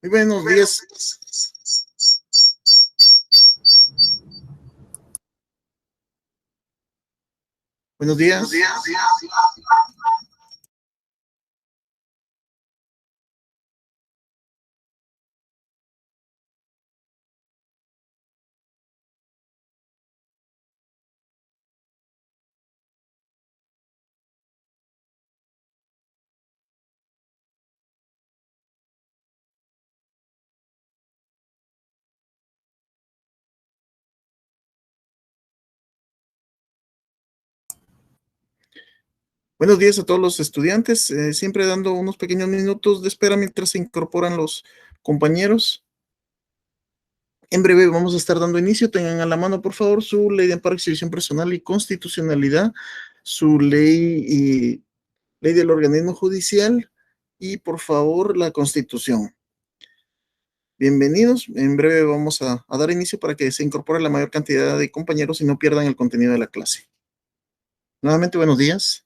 Muy buenos días. Buenos días. Buenos días a todos los estudiantes, siempre dando unos pequeños minutos de espera mientras se incorporan los compañeros. En breve vamos a estar dando inicio. Tengan a la mano, por favor, su ley de amparo, exhibición personal y constitucionalidad, su ley del organismo judicial y, por favor, la Constitución. Bienvenidos. En breve vamos a dar inicio para que se incorpore la mayor cantidad de compañeros y no pierdan el contenido de la clase. Nuevamente, buenos días.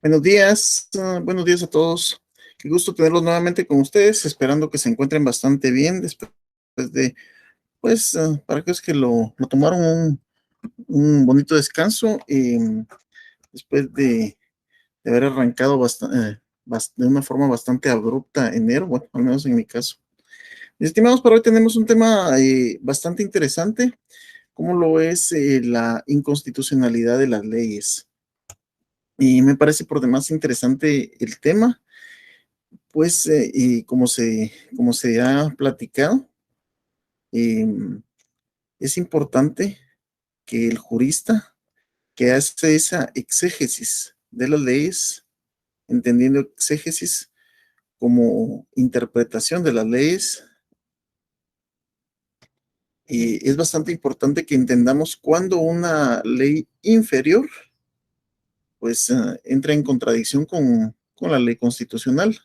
Buenos días a todos. Qué gusto tenerlos nuevamente con ustedes, esperando que se encuentren bastante bien después de, para aquellos que lo tomaron un bonito descanso y después de haber arrancado de una forma bastante abrupta enero, bueno, al menos en mi caso. Mis estimados, para hoy tenemos un tema bastante interesante, como lo es la inconstitucionalidad de las leyes. Y me parece por demás interesante el tema pues, y como se ha platicado, em, es importante que el jurista que hace esa exégesis de las leyes, entendiendo exégesis como interpretación de las leyes, y es bastante importante que entendamos cuando una ley inferior, pues, entra en contradicción con la ley constitucional.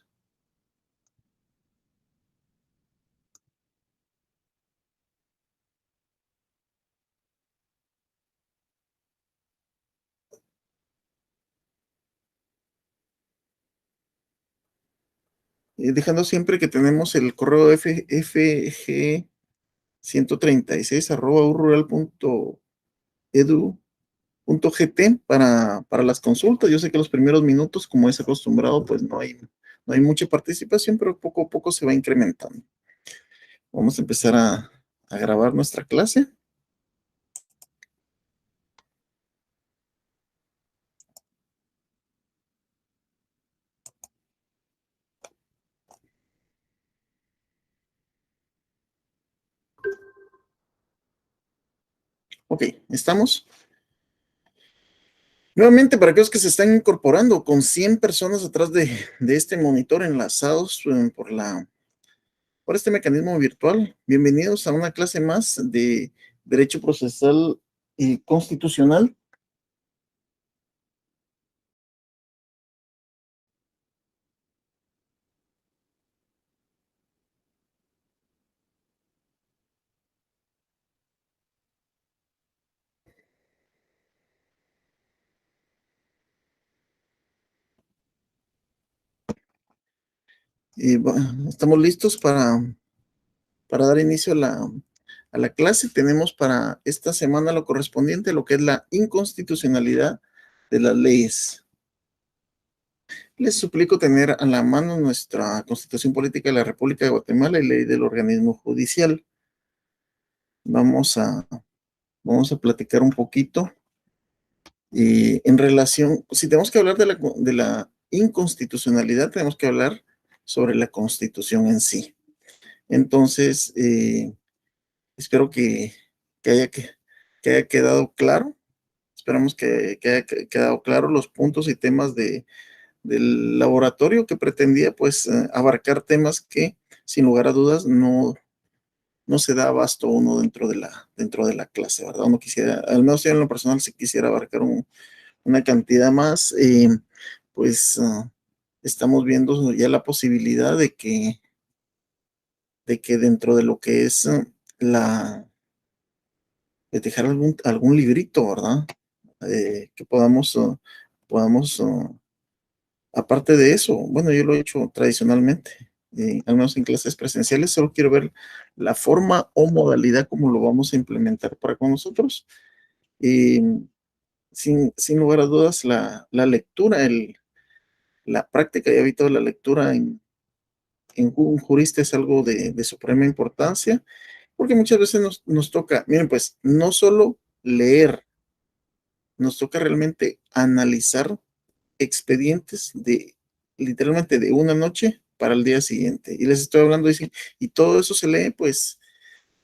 Dejando siempre que tenemos el correo FG 136 urrural.edu.gt para las consultas. Yo sé que los primeros minutos, como es acostumbrado, pues no hay mucha participación, pero poco a poco se va incrementando. Vamos a empezar a grabar nuestra clase. Ok, estamos. Nuevamente, para aquellos que se están incorporando, con 100 personas atrás de este monitor enlazados por este mecanismo virtual, bienvenidos a una clase más de Derecho Procesal y Constitucional. Y bueno, estamos listos para dar inicio a la clase. Tenemos para esta semana lo correspondiente a lo que es la inconstitucionalidad de las leyes. Les suplico tener a la mano nuestra Constitución Política de la República de Guatemala y ley del organismo judicial. Vamos a, vamos a platicar un poquito en relación, si tenemos que hablar de la inconstitucionalidad, tenemos que hablar sobre la Constitución en sí. Entonces, espero que haya, que, que haya quedado claro. Esperamos que haya quedado claro los puntos y temas del laboratorio que pretendía pues abarcar temas que sin lugar a dudas no se da abasto uno dentro de la clase, ¿verdad? Uno quisiera, al menos yo en lo personal, si quisiera abarcar una cantidad más, pues estamos viendo ya la posibilidad de que dentro de lo que es de dejar algún librito, ¿verdad? Que podamos, aparte de eso, bueno, yo lo he hecho tradicionalmente, al menos en clases presenciales, solo quiero ver la forma o modalidad como lo vamos a implementar para con nosotros. Y sin lugar a dudas, la lectura, la práctica y hábito de la lectura en un jurista es algo de suprema importancia, porque muchas veces nos toca, miren, pues, no solo leer, nos toca realmente analizar expedientes de literalmente de una noche para el día siguiente. Y les estoy hablando, dicen, y todo eso se lee, pues,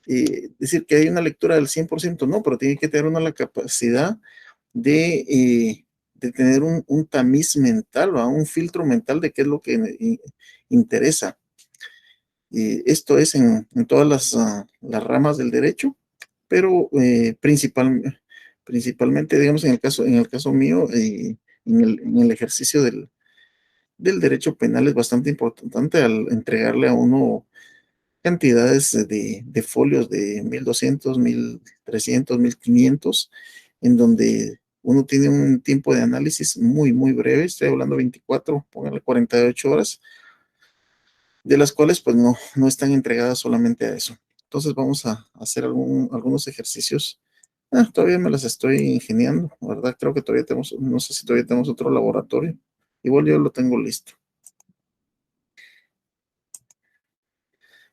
decir que hay una lectura del 100% no, pero tiene que tener una la capacidad de tener un tamiz mental, ¿va? Un filtro mental de qué es lo que interesa. Esto es en todas las ramas del derecho, pero principalmente, digamos, en el caso mío, en el ejercicio del derecho penal es bastante importante al entregarle a uno cantidades folios de 1200, 1500, en donde uno tiene un tiempo de análisis muy, muy breve, estoy hablando 24, póngale 48 horas, de las cuales pues no están entregadas solamente a eso. Entonces vamos a hacer algunos ejercicios. Todavía me las estoy ingeniando, ¿verdad? Creo que todavía tenemos, no sé si todavía tenemos otro laboratorio. Igual yo lo tengo listo.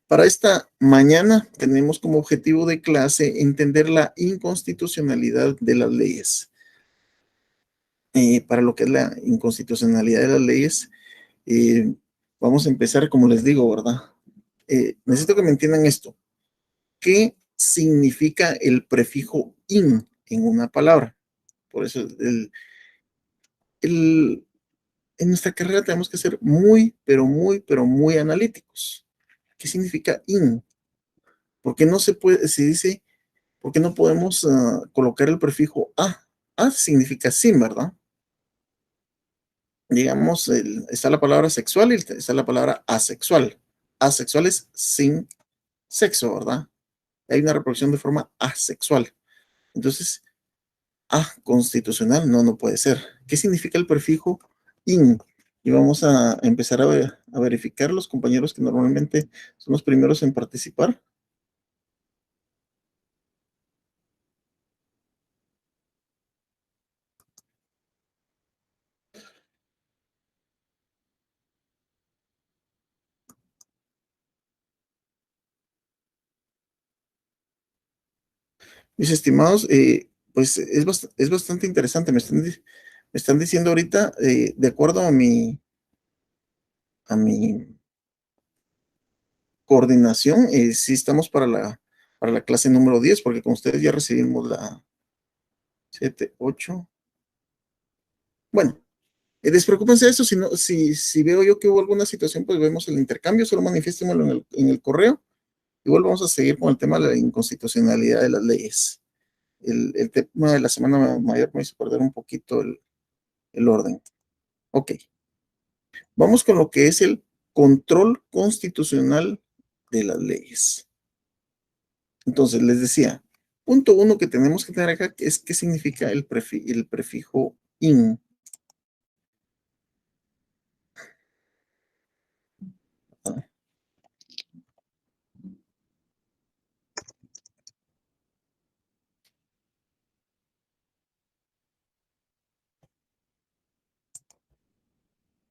Para esta mañana tenemos como objetivo de clase entender la inconstitucionalidad de las leyes. Para lo que es la inconstitucionalidad de las leyes, eh, vamos a empezar, como les digo, ¿verdad? Necesito que me entiendan esto. ¿Qué significa el prefijo in en una palabra? Por eso el, en nuestra carrera tenemos que ser muy, pero muy analíticos. ¿Qué significa in? Porque no se puede, se dice, porque no podemos colocar el prefijo a. A significa sin, ¿verdad? Digamos, está la palabra sexual y está la palabra asexual. Asexual es sin sexo, ¿verdad? Hay una reproducción de forma asexual. Entonces, constitucional, no puede ser. ¿Qué significa el prefijo in? Y vamos a empezar a verificar los compañeros que normalmente son los primeros en participar. Mis estimados, pues es bastante interesante. Me están diciendo ahorita, de acuerdo a mi coordinación, sí estamos para la clase número 10 porque con ustedes ya recibimos la 7, 8. Bueno, despreocúpense de eso. Si veo yo que hubo alguna situación, pues vemos el intercambio. Solo manifiéstemelo en el correo. Igual vamos a seguir con el tema de la inconstitucionalidad de las leyes. El tema de la semana mayor me hizo perder un poquito el orden. Ok, vamos con lo que es el control constitucional de las leyes. Entonces, les decía, punto uno que tenemos que tener acá es qué significa el prefijo in.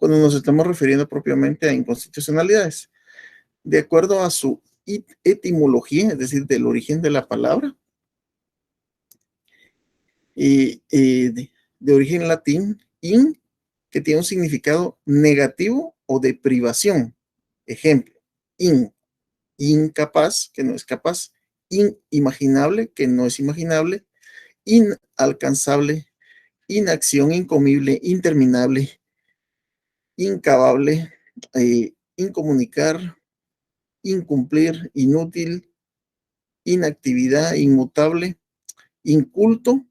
Cuando nos estamos refiriendo propiamente a inconstitucionalidades. De acuerdo a su etimología, es decir, del origen de la palabra, de origen latín, in, que tiene un significado negativo o de privación. Ejemplo, incapaz, que no es capaz, inimaginable, que no es imaginable, inalcanzable, inacción, incomible, interminable, incavable, incomunicar, incumplir, inútil, inactividad, inmutable, inculto,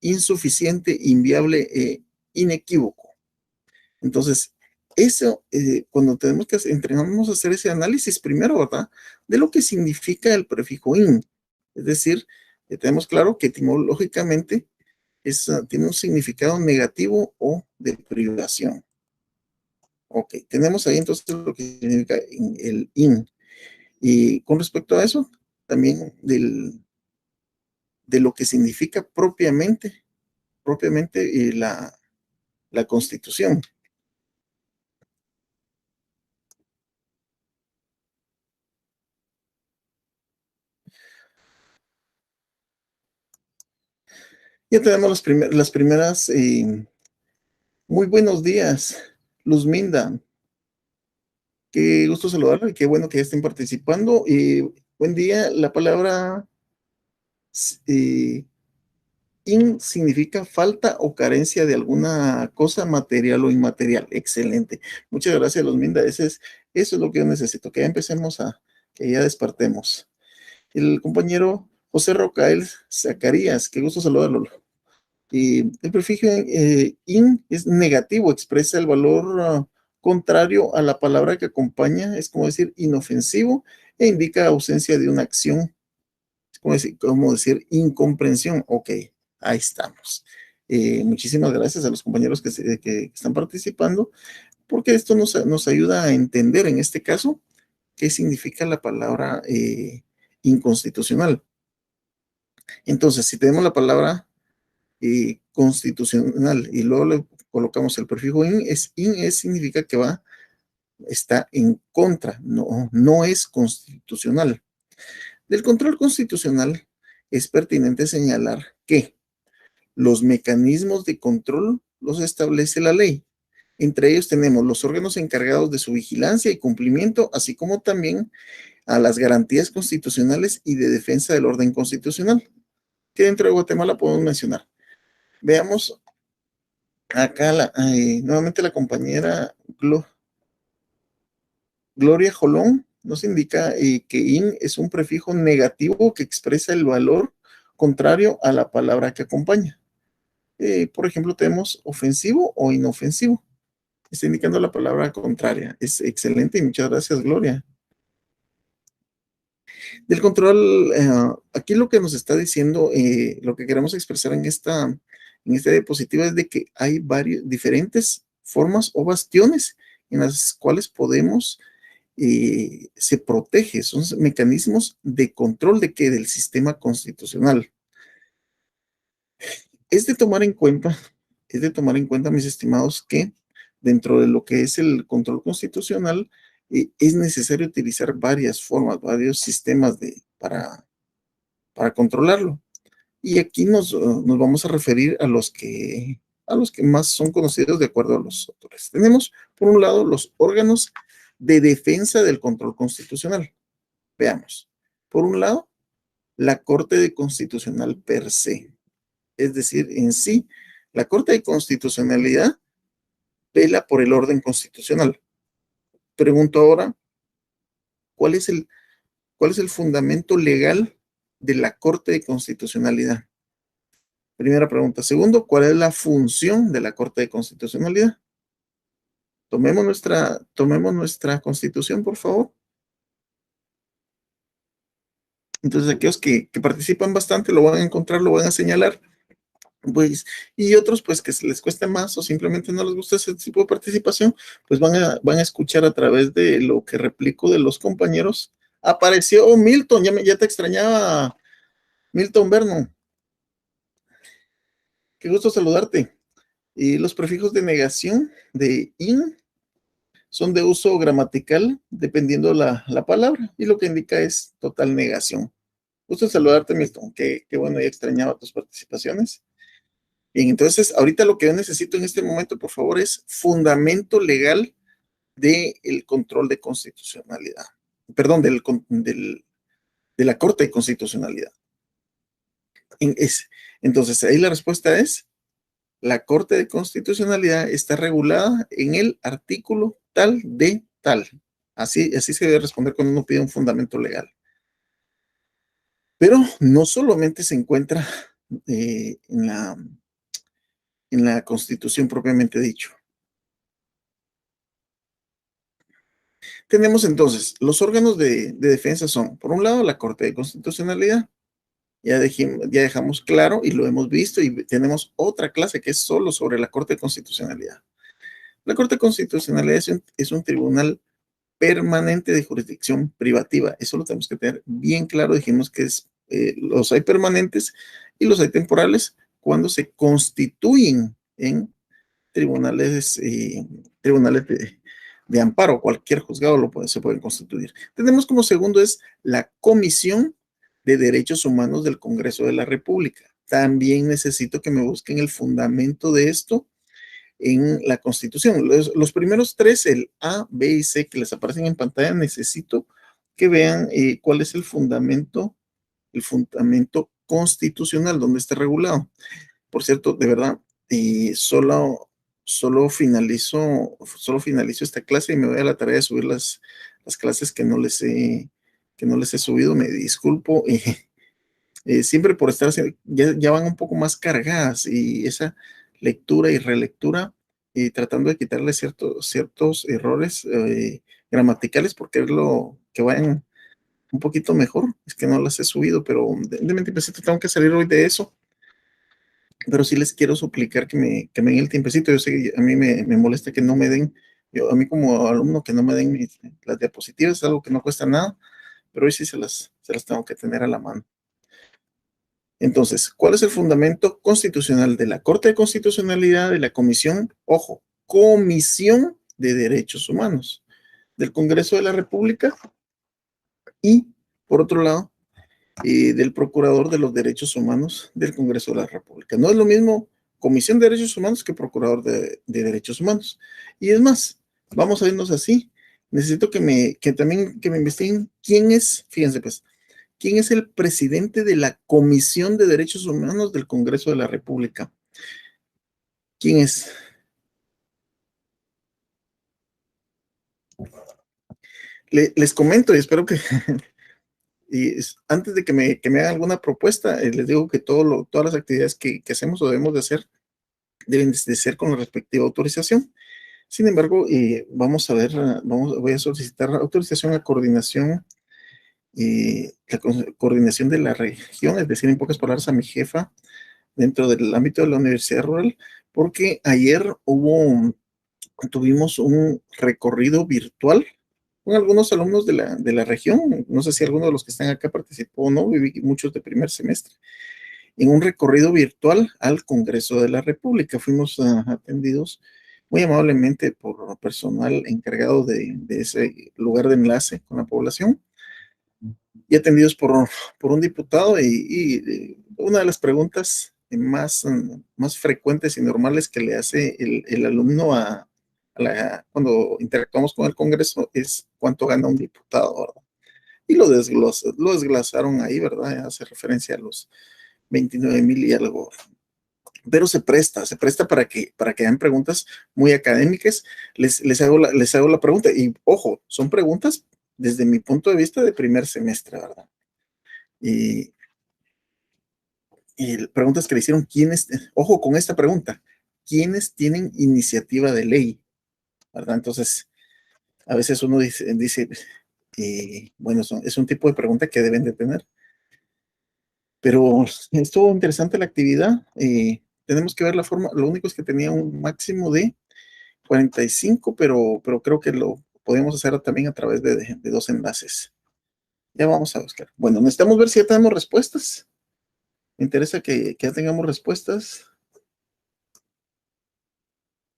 insuficiente, inviable, inequívoco. Entonces, eso, cuando tenemos que entrenarnos a hacer ese análisis primero, ¿verdad? De lo que significa el prefijo in. Es decir, tenemos claro que etimológicamente tiene un significado negativo o de privación. Ok, tenemos ahí entonces lo que significa el in. Y con respecto a eso, también de lo que significa propiamente la Constitución. Ya tenemos las primeras. Muy buenos días, Luzminda. Qué gusto saludarla y qué bueno que ya estén participando. Buen día. La palabra eh, in significa falta o carencia de alguna cosa material o inmaterial. Excelente. Muchas gracias, Luzminda. Eso es lo que yo necesito, que ya empecemos que ya despertemos. El compañero José Rocael Zacarías, qué gusto saludarlo. El prefijo in es negativo, expresa el valor contrario a la palabra que acompaña, es como decir inofensivo e indica ausencia de una acción, es como decir incomprensión. Ok, Ahí estamos. Muchísimas gracias a los compañeros que están participando, porque esto nos ayuda a entender en este caso qué significa la palabra inconstitucional. Entonces, si tenemos la palabra constitucional y luego le colocamos el prefijo significa que está en contra, no es constitucional. Del control constitucional es pertinente señalar que los mecanismos de control los establece la ley. Entre ellos tenemos los órganos encargados de su vigilancia y cumplimiento, así como también a las garantías constitucionales y de defensa del orden constitucional, que dentro de Guatemala podemos mencionar. Veamos acá nuevamente la compañera Gloria Jolón nos indica que in es un prefijo negativo que expresa el valor contrario a la palabra que acompaña. Por ejemplo, tenemos ofensivo o inofensivo. Está indicando la palabra contraria. Es excelente y muchas gracias, Gloria. Del control, aquí lo que nos está diciendo, lo que queremos expresar en esta diapositiva es de que hay diferentes formas o bastiones en las cuales se protege, son mecanismos de control del sistema constitucional. Es de tomar en cuenta, mis estimados, que dentro de lo que es el control constitucional, es necesario utilizar varias formas, varios sistemas para controlarlo. Y aquí nos vamos a referir a los que más son conocidos de acuerdo a los autores. Tenemos, por un lado, los órganos de defensa del control constitucional. Veamos. Por un lado, la Corte de Constitucional per se. Es decir, en sí, la Corte de Constitucionalidad vela por el orden constitucional. Pregunto ahora, ¿cuál es el fundamento legal de la Corte de Constitucionalidad? Primera pregunta. Segundo, ¿cuál es la función de la Corte de Constitucionalidad? Tomemos nuestra Constitución, por favor. Entonces, aquellos que participan bastante lo van a encontrar, lo van a señalar. Pues, y otros, pues, que se les cueste más o simplemente no les gusta ese tipo de participación, pues van a escuchar a través de lo que replico de los compañeros. Apareció Milton, ya te extrañaba, Milton Vernon. Qué gusto saludarte. Y los prefijos de negación de in son de uso gramatical dependiendo la palabra, y lo que indica es total negación. Gusto saludarte, Milton. Qué bueno, ya extrañaba tus participaciones. Bien, entonces, ahorita lo que yo necesito en este momento, por favor, es fundamento legal del control de constitucionalidad. Perdón, de la Corte de Constitucionalidad. Entonces, ahí la respuesta es: la Corte de Constitucionalidad está regulada en el artículo tal de tal. Así se debe responder cuando uno pide un fundamento legal. Pero no solamente se encuentra en la Constitución propiamente dicho. Tenemos entonces, los órganos de defensa son, por un lado, la Corte de Constitucionalidad. Ya dejamos claro y lo hemos visto, y tenemos otra clase que es solo sobre la Corte de Constitucionalidad. La Corte de Constitucionalidad es un tribunal permanente de jurisdicción privativa. Eso lo tenemos que tener bien claro. Dijimos que los hay permanentes y los hay temporales cuando se constituyen en tribunales de amparo. Cualquier juzgado se pueden constituir. Tenemos como segundo es la Comisión de Derechos Humanos del Congreso de la República. También necesito que me busquen el fundamento de esto en la Constitución. Los primeros tres, el A, B y C, que les aparecen en pantalla, necesito que vean cuál es el fundamento constitucional donde está regulado. Por cierto, de verdad, solo finalizo esta clase y me voy a la tarea de subir las clases que no les he subido. Me disculpo. Siempre por estar ya van un poco más cargadas, y esa lectura y relectura, tratando de quitarle ciertos errores gramaticales, porque es lo que vayan un poquito mejor. Es que no las he subido, pero de mente tengo que salir hoy de eso. pero sí les quiero suplicar que me den el tiempecito. Yo sé que a mí me molesta que no me den, a mí como alumno, que no me den las diapositivas, es algo que no cuesta nada, pero hoy sí se las tengo que tener a la mano. Entonces, ¿cuál es el fundamento constitucional de la Corte de Constitucionalidad de la Comisión? Ojo, Comisión de Derechos Humanos del Congreso de la República y, por otro lado, del Procurador de los Derechos Humanos del Congreso de la República. No es lo mismo Comisión de Derechos Humanos que Procurador de Derechos Humanos. Y es más, vamos a irnos así. Necesito que también que me investiguen quién es, fíjense pues, quién es el presidente de la Comisión de Derechos Humanos del Congreso de la República. ¿Quién es? Les comento y espero que antes de que me hagan alguna propuesta, les digo que todas las actividades que hacemos o debemos de hacer deben de ser con la respectiva autorización. Sin embargo, vamos a ver, voy a solicitar autorización a coordinación, la coordinación de la región, es decir, en pocas palabras, a mi jefa dentro del ámbito de la Universidad Rural, porque ayer tuvimos un recorrido virtual con algunos alumnos de la región. No sé si alguno de los que están acá participó o no, viví muchos de primer semestre, en un recorrido virtual al Congreso de la República. Fuimos atendidos muy amablemente por personal encargado de ese lugar de enlace con la población y atendidos por un diputado. Y una de las preguntas más frecuentes y normales que le hace el alumno cuando interactuamos con el Congreso es cuánto gana un diputado, ¿verdad? Y lo desglosaron ahí, ¿verdad? Hace referencia a los 29,000 y algo, pero se presta para que hagan preguntas muy académicas. Les hago la pregunta y ojo, son preguntas desde mi punto de vista de primer semestre, ¿verdad? Y, y preguntas que le hicieron, ojo con esta pregunta, ¿quiénes tienen iniciativa de ley? ¿Verdad? Entonces, a veces uno dice bueno, es un tipo de pregunta que deben de tener, pero estuvo interesante la actividad. Tenemos que ver la forma, lo único es que tenía un máximo de 45, pero creo que lo podemos hacer también a través de dos enlaces. Ya vamos a buscar. Bueno, necesitamos ver si ya tenemos respuestas. Me interesa que ya tengamos respuestas.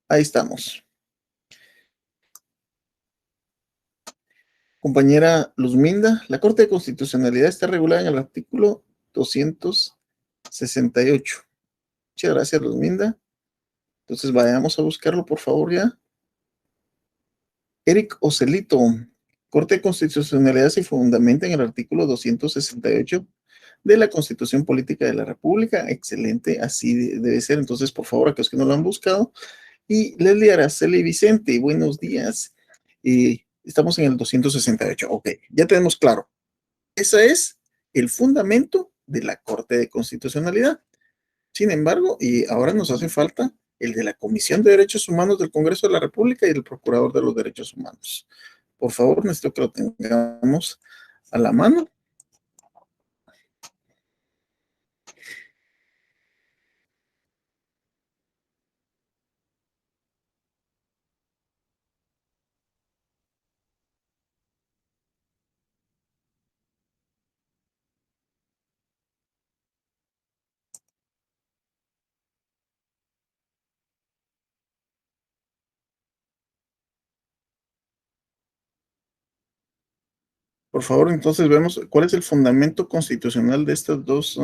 Ahí estamos. Compañera Luzminda, la Corte de Constitucionalidad está regulada en el artículo 268. Muchas gracias, Luzminda. Entonces vayamos a buscarlo, por favor, ya. Eric Ocelito, Corte de Constitucionalidad se fundamenta en el artículo 268 de la Constitución Política de la República. Excelente, así debe ser. Entonces, por favor, aquellos que no lo han buscado. Y Leslie Araceli Vicente, buenos días. Estamos en el 268. Ok, ya tenemos claro. Ese es el fundamento de la Corte de Constitucionalidad. Sin embargo, y ahora nos hace falta el de la Comisión de Derechos Humanos del Congreso de la República y el Procurador de los Derechos Humanos. Por favor, necesito que lo tengamos a la mano. Por favor, entonces vemos cuál es el fundamento constitucional de estas dos.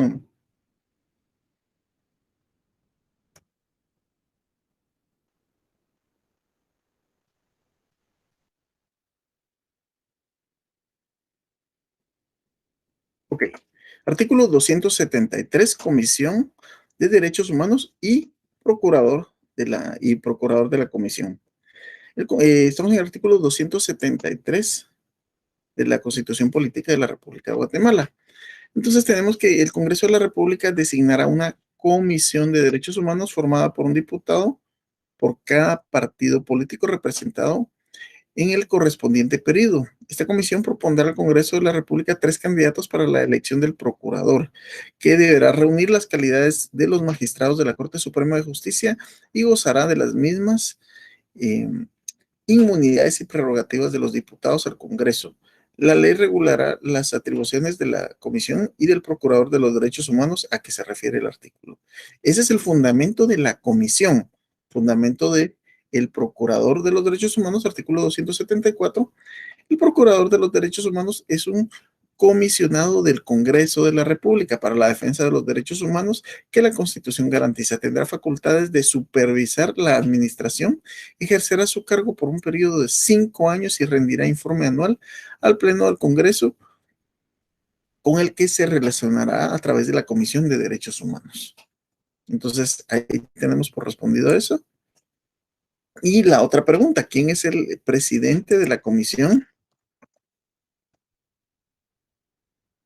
Ok. Artículo 273, Comisión de Derechos Humanos y Procurador de la Comisión. Estamos en el artículo 273 de la Constitución Política de la República de Guatemala. Entonces tenemos que el Congreso de la República designará una comisión de derechos humanos formada por un diputado por cada partido político representado en el correspondiente periodo. Esta comisión propondrá al Congreso de la República 3 candidatos para la elección del procurador, que deberá reunir las calidades de los magistrados de la Corte Suprema de Justicia y gozará de las mismas eh, inmunidades y prerrogativas de los diputados al Congreso. La ley regulará las atribuciones de la Comisión y del Procurador de los Derechos Humanos a que se refiere el artículo. Ese es el fundamento de la comisión, fundamento de el Procurador de los Derechos Humanos, artículo 274. El Procurador de los Derechos Humanos es un comisionado del Congreso de la República para la defensa de los derechos humanos que la Constitución garantiza. Tendrá facultades de supervisar la administración, ejercerá su cargo por un periodo de 5 años y rendirá informe anual al Pleno del Congreso con el que se relacionará a través de la Comisión de Derechos Humanos. Entonces, ahí tenemos por respondido eso. Y la otra pregunta, ¿quién es el presidente de la Comisión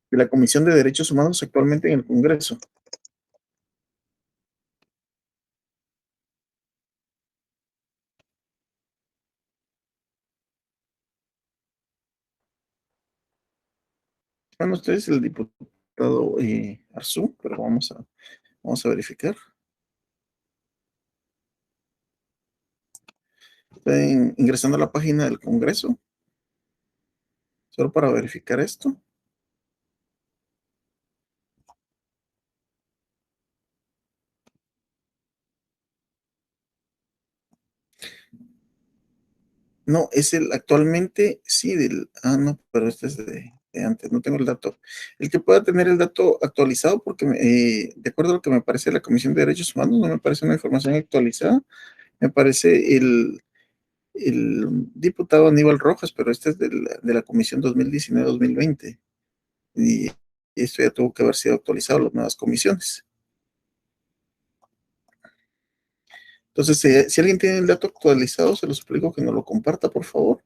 de Derechos Humanos actualmente en el Congreso? Bueno, usted es el diputado Arzú, pero vamos a verificar. Estoy ingresando a la página del Congreso, solo para verificar esto. No, es el actualmente, sí, no, pero este es de antes, no tengo el dato. El que pueda tener el dato actualizado, porque de acuerdo a lo que me parece la Comisión de Derechos Humanos, no me parece una información actualizada, me parece el diputado Aníbal Rojas, pero este es de la Comisión 2019-2020. Y esto ya tuvo que haber sido actualizado las nuevas comisiones. Entonces, si alguien tiene el dato actualizado, se lo suplico que nos lo comparta, por favor.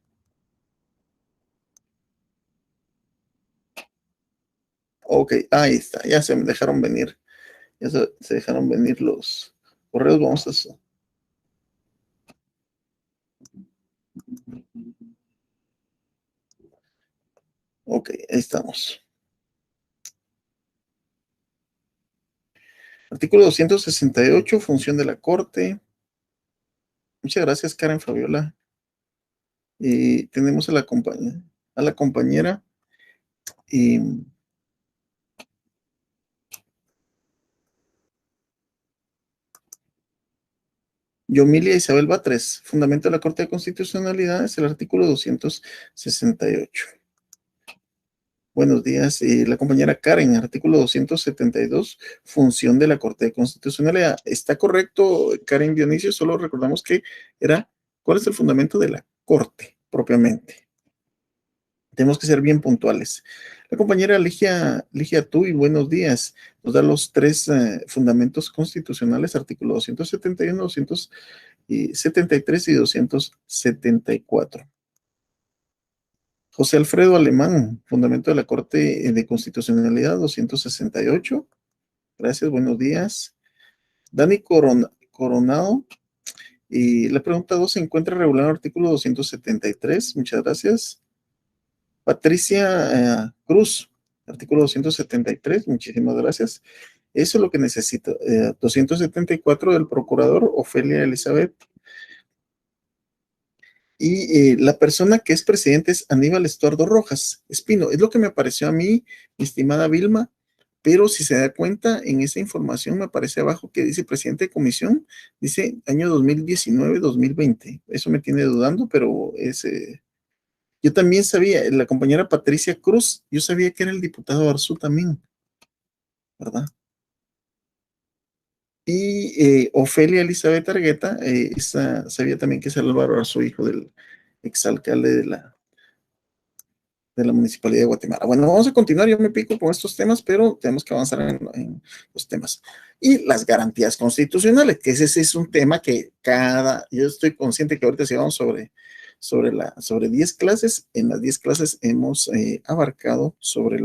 Ok, ahí está, ya se me dejaron venir, ya se dejaron venir los correos, vamos a hacer. Ok, ahí estamos. Artículo 268, función de la Corte. Muchas gracias, Karen Fabiola. Y tenemos a la compañera Yomilia Isabel Batres. Fundamento de la Corte de Constitucionalidad es el artículo 268. Buenos días. La compañera Karen, artículo 272, función de la Corte de Constitucionalidad. ¿Está correcto, Karen Dionisio? Solo recordamos que ¿cuál es el fundamento de la Corte propiamente? Tenemos que ser bien puntuales. La compañera Ligia Tuy, buenos días. Nos da los 3 fundamentos constitucionales, artículo 271, 273 y 274. José Alfredo Alemán, fundamento de la Corte de Constitucionalidad, 268. Gracias, buenos días. Dani Coronado, y la pregunta 2 se encuentra regular en el artículo 273. Muchas gracias. Patricia Cruz, artículo 273. Muchísimas gracias. Eso es lo que necesito. 274 del procurador Ofelia Elizabeth. Y la persona que es presidente es Aníbal Estuardo Rojas Espino. Es lo que me apareció a mí, mi estimada Vilma, pero si se da cuenta, en esa información me aparece abajo que dice presidente de comisión, dice año 2019-2020. Eso me tiene dudando, pero yo también sabía, la compañera Patricia Cruz, yo sabía que era el diputado Arzú también, ¿verdad? Y Ofelia Elizabeth Argueta, sabía también que es Álvaro Arzú, hijo del exalcalde de la Municipalidad de Guatemala. Bueno, vamos a continuar, yo me pico con estos temas, pero tenemos que avanzar en los temas. Y las garantías constitucionales, que ese es un tema que yo estoy consciente que ahorita si vamos sobre 10 clases, en las 10 clases hemos abarcado sobre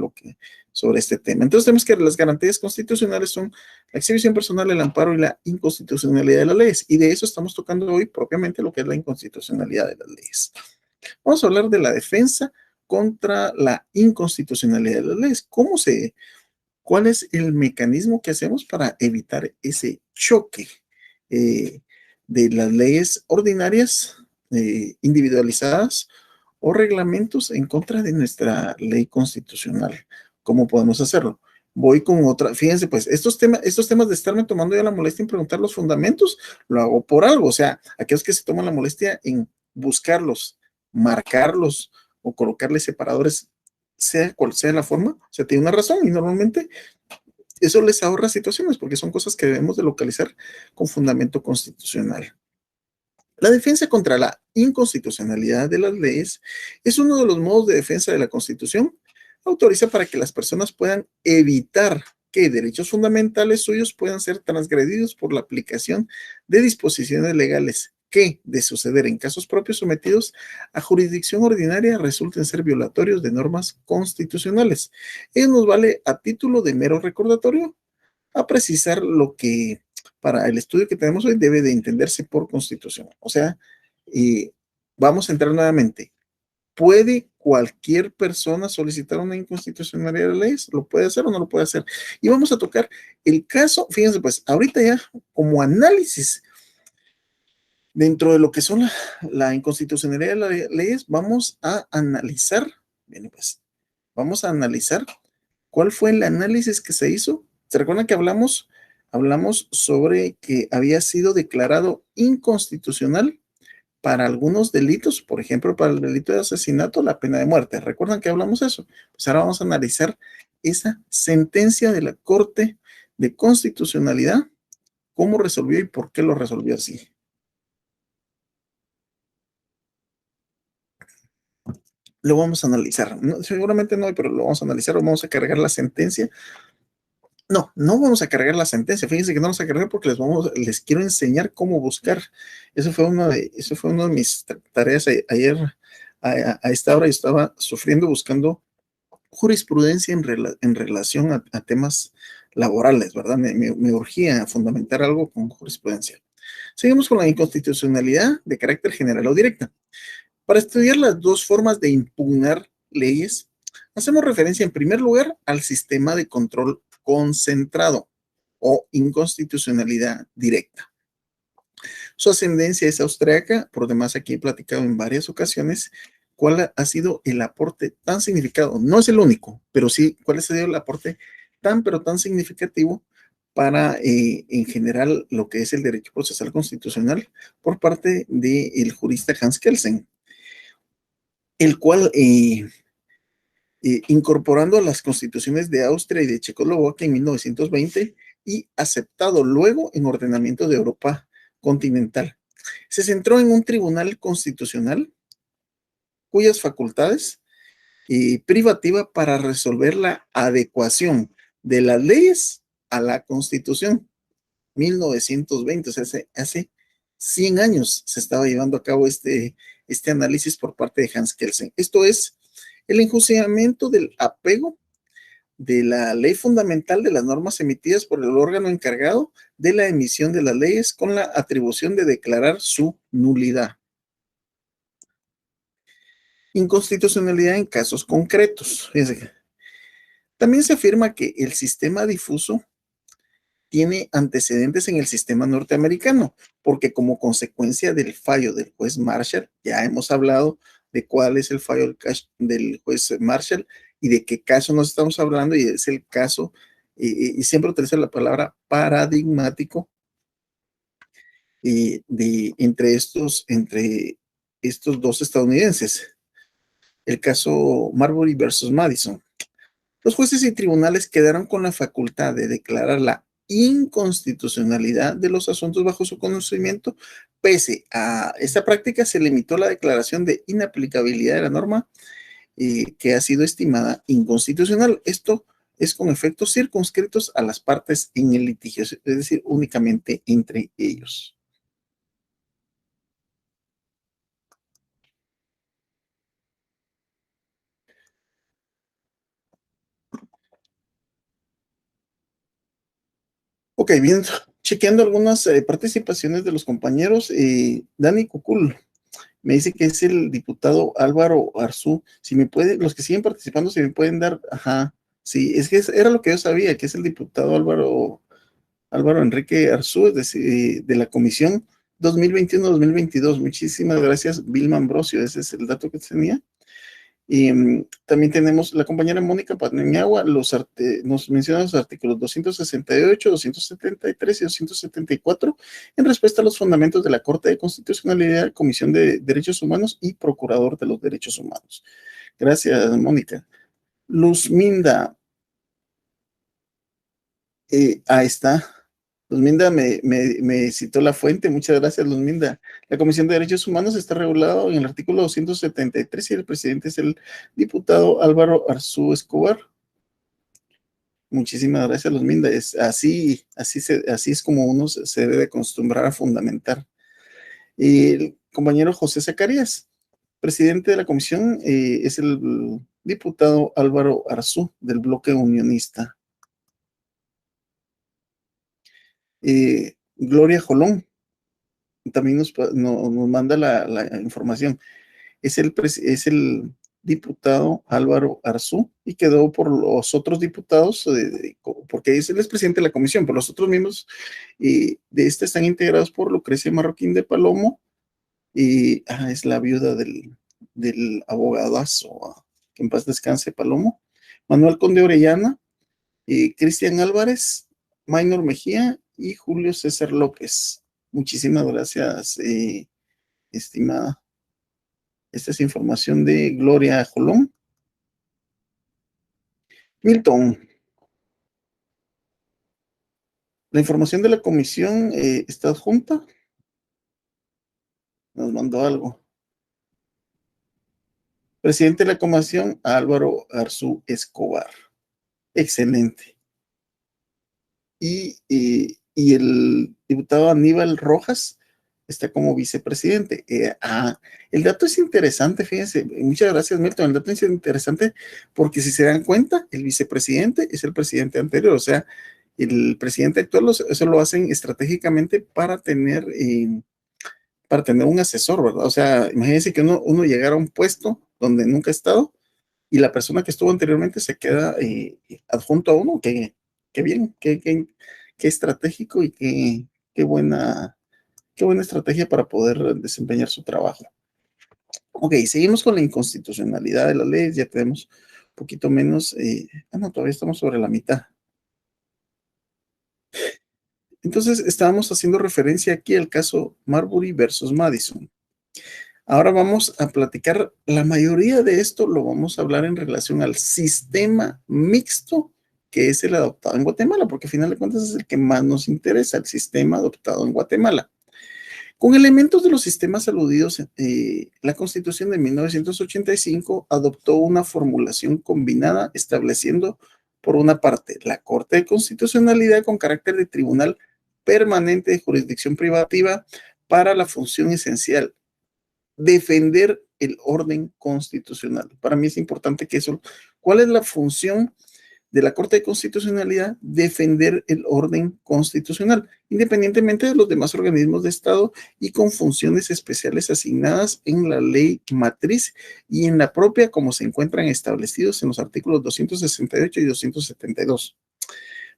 este tema. Entonces tenemos que las garantías constitucionales son la exhibición personal, el amparo y la inconstitucionalidad de las leyes. Y de eso estamos tocando hoy propiamente lo que es la inconstitucionalidad de las leyes. Vamos a hablar de la defensa contra la inconstitucionalidad de las leyes. ¿Cuál es el mecanismo que hacemos para evitar ese choque eh, de las leyes ordinarias, individualizadas o reglamentos en contra de nuestra ley constitucional? ¿Cómo podemos hacerlo? Voy con otra, fíjense, pues estos temas de estarme tomando yo la molestia en preguntar los fundamentos, lo hago por algo, o sea, aquellos que se toman la molestia en buscarlos, marcarlos o colocarles separadores, sea cual sea la forma, o sea, tiene una razón y normalmente eso les ahorra situaciones porque son cosas que debemos de localizar con fundamento constitucional. La defensa contra la inconstitucionalidad de las leyes es uno de los modos de defensa de la Constitución. Autoriza para que las personas puedan evitar que derechos fundamentales suyos puedan ser transgredidos por la aplicación de disposiciones legales que, de suceder en casos propios sometidos a jurisdicción ordinaria, resulten ser violatorios de normas constitucionales. Ello nos vale a título de mero recordatorio a precisar lo que para el estudio que tenemos hoy debe de entenderse por constitución. O sea, vamos a entrar nuevamente. ¿Puede cualquier persona solicitar una inconstitucionalidad de leyes? ¿Lo puede hacer o no lo puede hacer? Y vamos a tocar el caso, fíjense pues, ahorita ya como análisis dentro de lo que son la inconstitucionalidad de las leyes, vamos a analizar, bien, pues, vamos a analizar cuál fue el análisis que se hizo. ¿Se recuerdan que hablamos sobre que había sido declarado inconstitucional para algunos delitos, por ejemplo, para el delito de asesinato, la pena de muerte? ¿Recuerdan que hablamos eso? Pues ahora vamos a analizar esa sentencia de la Corte de Constitucionalidad, cómo resolvió y por qué lo resolvió así. Lo vamos a analizar. No, seguramente no, pero lo vamos a analizar. Vamos a cargar la sentencia. No, no vamos a cargar la sentencia. Fíjense que no vamos a cargar porque les quiero enseñar cómo buscar. Eso fue una de mis tareas ayer a esta hora. Yo estaba sufriendo buscando jurisprudencia en relación a temas laborales, ¿verdad? Me urgía fundamentar algo con jurisprudencia. Seguimos con la inconstitucionalidad de carácter general o directa. Para estudiar las dos formas de impugnar leyes, hacemos referencia en primer lugar al sistema de control concentrado o inconstitucionalidad directa. Su ascendencia es austriaca, por demás aquí he platicado en varias ocasiones cuál ha sido el aporte tan significado, no es el único, pero sí cuál ha sido el aporte tan pero tan significativo para en general lo que es el derecho procesal constitucional por parte del jurista Hans Kelsen, el cual incorporando a las constituciones de Austria y de Checoslovaquia en 1920 y aceptado luego en ordenamiento de Europa continental. Se centró en un tribunal constitucional cuyas facultades privativa para resolver la adecuación de las leyes a la Constitución. 1920, o sea, hace 100 años se estaba llevando a cabo este análisis por parte de Hans Kelsen. Esto es el enjuiciamiento del apego de la ley fundamental de las normas emitidas por el órgano encargado de la emisión de las leyes con la atribución de declarar su nulidad. Inconstitucionalidad en casos concretos. Fíjense. También se afirma que el sistema difuso tiene antecedentes en el sistema norteamericano, porque como consecuencia del fallo del juez Marshall, ya hemos hablado de cuál es el fallo del juez Marshall y de qué caso nos estamos hablando, y es el caso, y siempre utilizo la palabra paradigmático, entre estos dos estadounidenses, el caso Marbury versus Madison. Los jueces y tribunales quedaron con la facultad de declarar la inconstitucionalidad de los asuntos bajo su conocimiento. Pese a esta práctica, se limitó la declaración de inaplicabilidad de la norma que ha sido estimada inconstitucional. Esto es con efectos circunscritos a las partes en el litigio, es decir, únicamente entre ellos. Ok, bien, chequeando algunas participaciones de los compañeros. Dani Cucul Me dice que es el diputado Álvaro Arzú. Si me puede, los que siguen participando, si me pueden dar, ajá, sí, es que era lo que yo sabía, que es el diputado Álvaro Enrique Arzú, es decir, de la Comisión 2021-2022. Muchísimas gracias, Vilma Ambrosio, ese es el dato que tenía. Y también tenemos la compañera Mónica Paniagua, nos menciona los artículos 268, 273 y 274 en respuesta a los fundamentos de la Corte de Constitucionalidad, Comisión de Derechos Humanos y Procurador de los Derechos Humanos. Gracias, Mónica. Luz Minda, ahí está. Luzminda me citó la fuente. Muchas gracias, Luzminda. La Comisión de Derechos Humanos está regulada en el artículo 273 y el presidente es el diputado Álvaro Arzú Escobar. Muchísimas gracias, Luzminda. Es así es como uno se debe acostumbrar a fundamentar. Y el compañero José Zacarías, presidente de la comisión, es el diputado Álvaro Arzú del bloque unionista. Gloria Jolón también nos manda la información. Es el diputado Álvaro Arzú y quedó por los otros diputados, porque él es presidente de la comisión, pero los otros miembros de esta están integrados por Lucrecia Marroquín de Palomo, y es la viuda del abogadazo, que en paz descanse Palomo, Manuel Conde Orellana, Cristian Álvarez, Maynor Mejía y Julio César López. Muchísimas gracias, estimada. Esta es información de Gloria Jolón. Milton, la información de la comisión está adjunta. Nos mandó algo. Presidente de la comisión, Álvaro Arzú Escobar. Excelente. Y el diputado Aníbal Rojas está como vicepresidente. El dato es interesante, fíjense. Muchas gracias, Milton. El dato es interesante porque si se dan cuenta, el vicepresidente es el presidente anterior. O sea, el presidente actual eso lo hacen estratégicamente para tener un asesor, ¿verdad? O sea, imagínense que uno llegara a un puesto donde nunca ha estado y la persona que estuvo anteriormente se queda adjunto a uno. Qué bien, qué estratégico y qué buena estrategia para poder desempeñar su trabajo. Ok, seguimos con la inconstitucionalidad de las leyes. Ya tenemos un poquito menos. No, todavía estamos sobre la mitad. Entonces, estábamos haciendo referencia aquí al caso Marbury versus Madison. Ahora vamos a platicar, la mayoría de esto lo vamos a hablar en relación al sistema mixto que es el adoptado en Guatemala, porque al final de cuentas es el que más nos interesa, el sistema adoptado en Guatemala. Con elementos de los sistemas aludidos, la Constitución de 1985 adoptó una formulación combinada estableciendo, por una parte, la Corte de Constitucionalidad con carácter de tribunal permanente de jurisdicción privativa para la función esencial, defender el orden constitucional. Para mí es importante que eso, ¿cuál es la función de la Corte de Constitucionalidad? Defender el orden constitucional, independientemente de los demás organismos de Estado y con funciones especiales asignadas en la ley matriz y en la propia, como se encuentran establecidos en los artículos 268 y 272.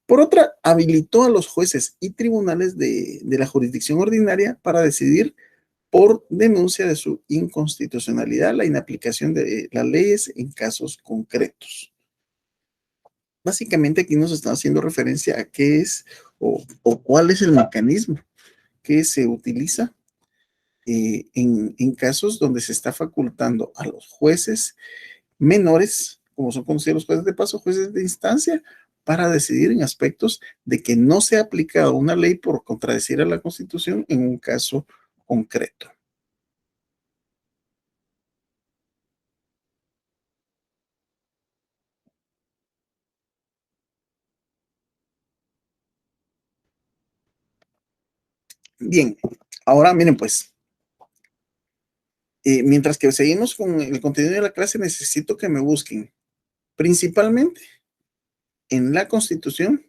Por otra, habilitó a los jueces y tribunales de la jurisdicción ordinaria para decidir por denuncia de su inconstitucionalidad, la inaplicación de las leyes en casos concretos. Básicamente aquí nos está haciendo referencia a qué es o cuál es el mecanismo que se utiliza en casos donde se está facultando a los jueces menores, como son conocidos los jueces de paso, jueces de instancia, para decidir en aspectos de que no se ha aplicado una ley por contradecir a la Constitución en un caso concreto. Bien, ahora miren pues, mientras que seguimos con el contenido de la clase, necesito que me busquen principalmente en la Constitución,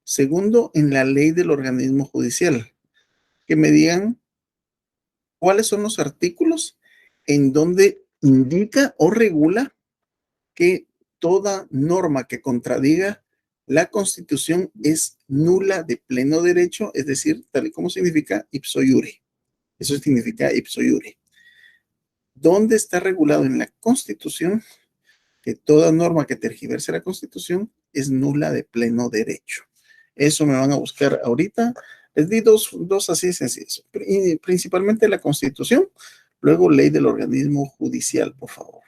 segundo, en la ley del organismo judicial, que me digan cuáles son los artículos en donde indica o regula que toda norma que contradiga la Constitución es nula de pleno derecho, es decir, tal y como significa ipso iure. Eso significa ipso iure. ¿Dónde está regulado en la Constitución que toda norma que tergiverse la Constitución es nula de pleno derecho? Eso me van a buscar ahorita. Les di dos así sencillos. Principalmente la Constitución, luego ley del organismo judicial, por favor.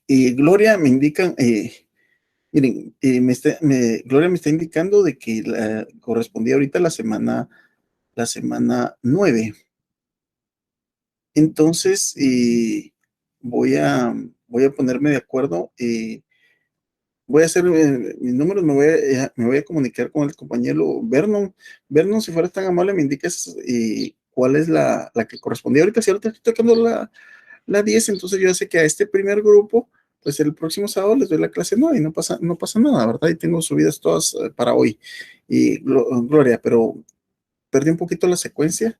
Gloria me indican, miren, Gloria me está indicando de que correspondía ahorita la semana 9. Entonces, voy a, voy a ponerme de acuerdo. Voy a hacer mis números, me voy a comunicar con el compañero Vernon. Vernon, si fueras tan amable, me indicas cuál es la que correspondía ahorita. Si ahorita estoy tocando la 10, entonces yo ya sé que a este primer grupo, pues el próximo sábado les doy la clase 9 y no pasa nada, ¿verdad? Y tengo subidas todas para hoy. Y Gloria, pero perdí un poquito la secuencia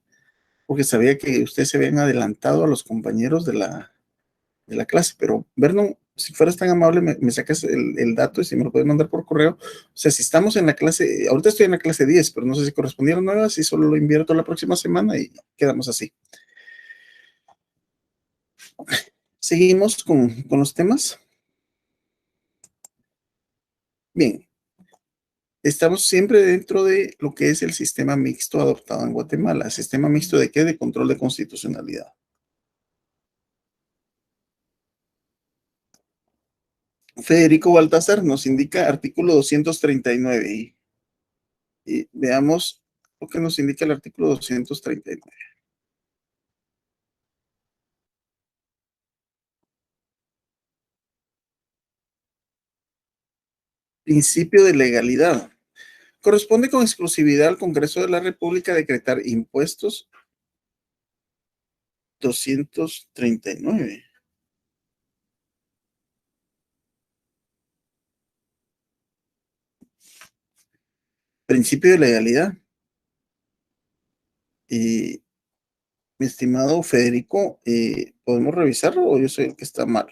porque sabía que ustedes se habían adelantado a los compañeros de la clase, pero Vernon, si fueras tan amable, me sacas el dato y si me lo puedes mandar por correo. O sea, si estamos en la clase, ahorita estoy en la clase 10, pero no sé si correspondieron nuevas, si solo lo invierto la próxima semana y quedamos así. Seguimos con los temas. Bien, estamos siempre dentro de lo que es el sistema mixto adoptado en Guatemala. ¿Sistema mixto de qué? De control de constitucionalidad. Federico Baltasar nos indica artículo 239 y veamos lo que nos indica el artículo 239. Principio de legalidad. Corresponde con exclusividad al Congreso de la República decretar impuestos. 239. Principio de legalidad. Y mi estimado Federico, ¿podemos revisarlo o yo soy el que está mal?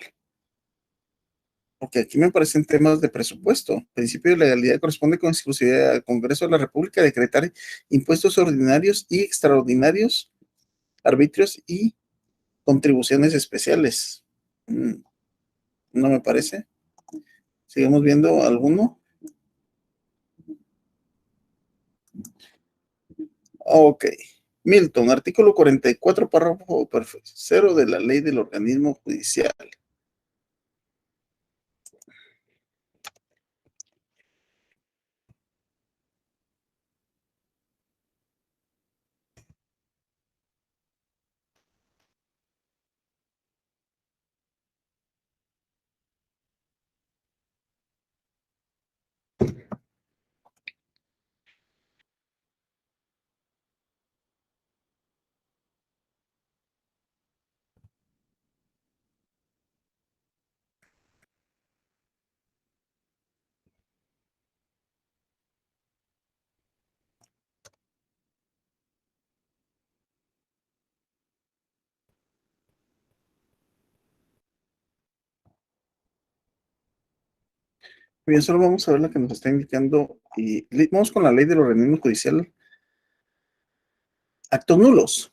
Porque aquí me aparecen temas de presupuesto. Principio de legalidad corresponde con exclusividad al Congreso de la República decretar impuestos ordinarios y extraordinarios, arbitrios y contribuciones especiales. No me parece. Sigamos viendo alguno. Ok. Milton, artículo 44, párrafo 0 de la ley del organismo judicial. Bien, solo vamos a ver la que nos está indicando. Y vamos con la ley del organismo judicial. Actos nulos.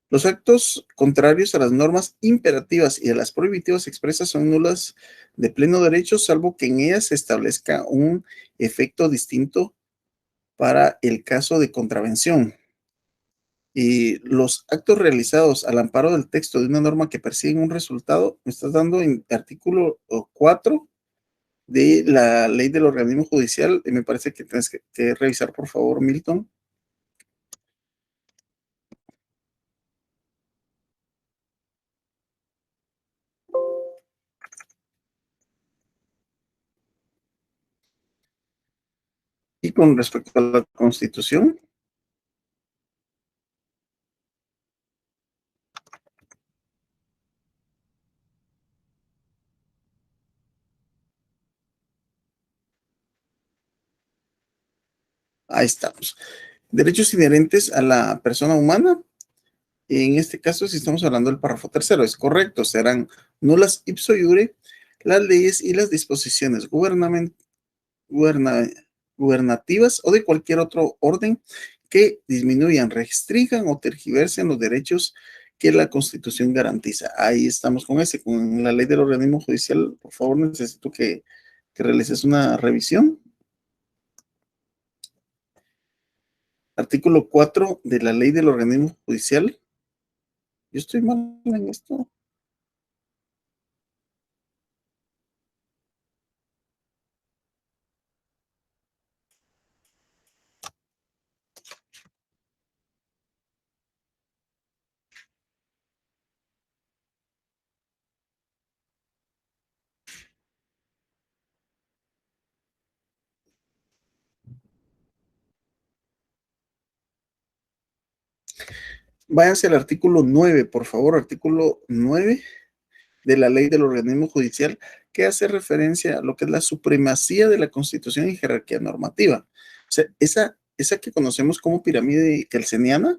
Los actos contrarios a las normas imperativas y a las prohibitivas expresas son nulas de pleno derecho, salvo que en ellas se establezca un efecto distinto para el caso de contravención. Y los actos realizados al amparo del texto de una norma que persiguen un resultado, me estás dando en artículo 4 de la ley del organismo judicial, y me parece que tienes que revisar, por favor, Milton. Y con respecto a la Constitución, Ahí estamos. Derechos inherentes a la persona humana. En este caso, si estamos hablando del párrafo tercero, es correcto, serán nulas ipso iure las leyes y las disposiciones gubernativas o de cualquier otro orden que disminuyan, restrinjan o tergiversen los derechos que la Constitución garantiza. Ahí estamos con ese, con la ley del organismo judicial. Por favor, necesito que realices una revisión. Artículo 4 de la ley del organismo judicial. Yo estoy mal en esto. Váyanse al artículo 9, por favor, artículo 9 de la ley del organismo judicial, que hace referencia a lo que es la supremacía de la Constitución y jerarquía normativa. O sea, esa que conocemos como pirámide kelseniana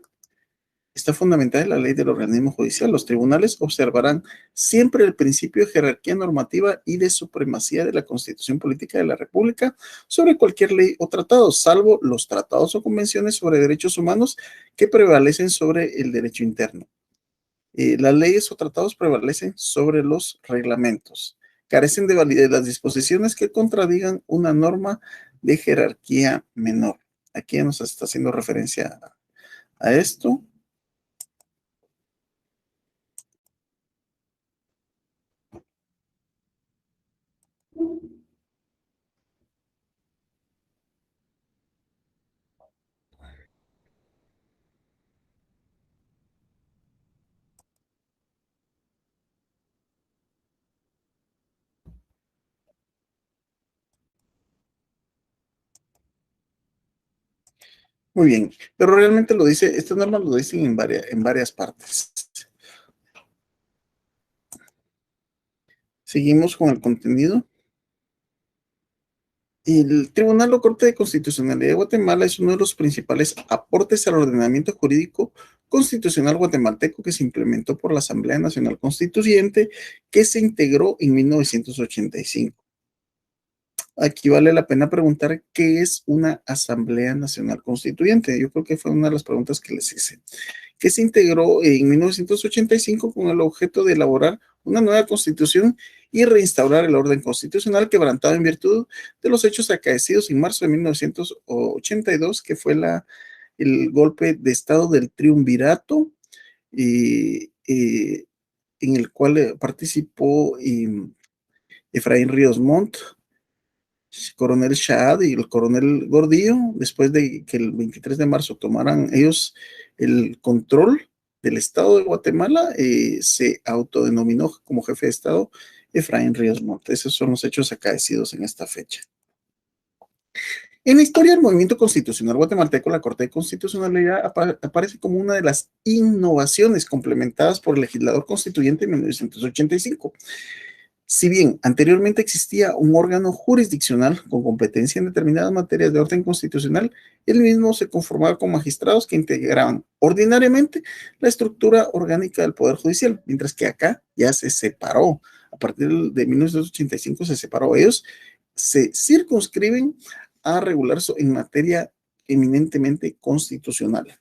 está fundamentada en la ley del organismo judicial. Los tribunales observarán siempre el principio de jerarquía normativa y de supremacía de la Constitución Política de la República sobre cualquier ley o tratado, salvo los tratados o convenciones sobre derechos humanos que prevalecen sobre el derecho interno. Las leyes o tratados prevalecen sobre los reglamentos. Carecen de validez las disposiciones que contradigan una norma de jerarquía menor. Aquí nos está haciendo referencia a esto. Muy bien, pero realmente lo dice, estas normas lo dicen en varias partes. Seguimos con el contenido. El Tribunal o Corte de Constitucionalidad de Guatemala es uno de los principales aportes al ordenamiento jurídico constitucional guatemalteco que se implementó por la Asamblea Nacional Constituyente, que se integró en 1985. Aquí vale la pena preguntar qué es una Asamblea Nacional Constituyente. Yo creo que fue una de las preguntas que les hice, que se integró en 1985 con el objeto de elaborar una nueva constitución y reinstaurar el orden constitucional quebrantado en virtud de los hechos acaecidos en marzo de 1982, que fue el golpe de Estado del Triunvirato, en el cual participó Efraín Ríos Montt, coronel Shahad y el coronel Gordillo, después de que el 23 de marzo tomaran ellos el control del Estado de Guatemala, se autodenominó como jefe de Estado Efraín Ríos Montt. Esos son los hechos acaecidos en esta fecha. En la historia del movimiento constitucional guatemalteco, la Corte de Constitucionalidad aparece como una de las innovaciones complementadas por el legislador constituyente en 1985. Si bien anteriormente existía un órgano jurisdiccional con competencia en determinadas materias de orden constitucional, el mismo se conformaba con magistrados que integraban ordinariamente la estructura orgánica del Poder Judicial, mientras que acá ya se separó. A partir de 1985 se separó. Ellos se circunscriben a regular en materia eminentemente constitucional.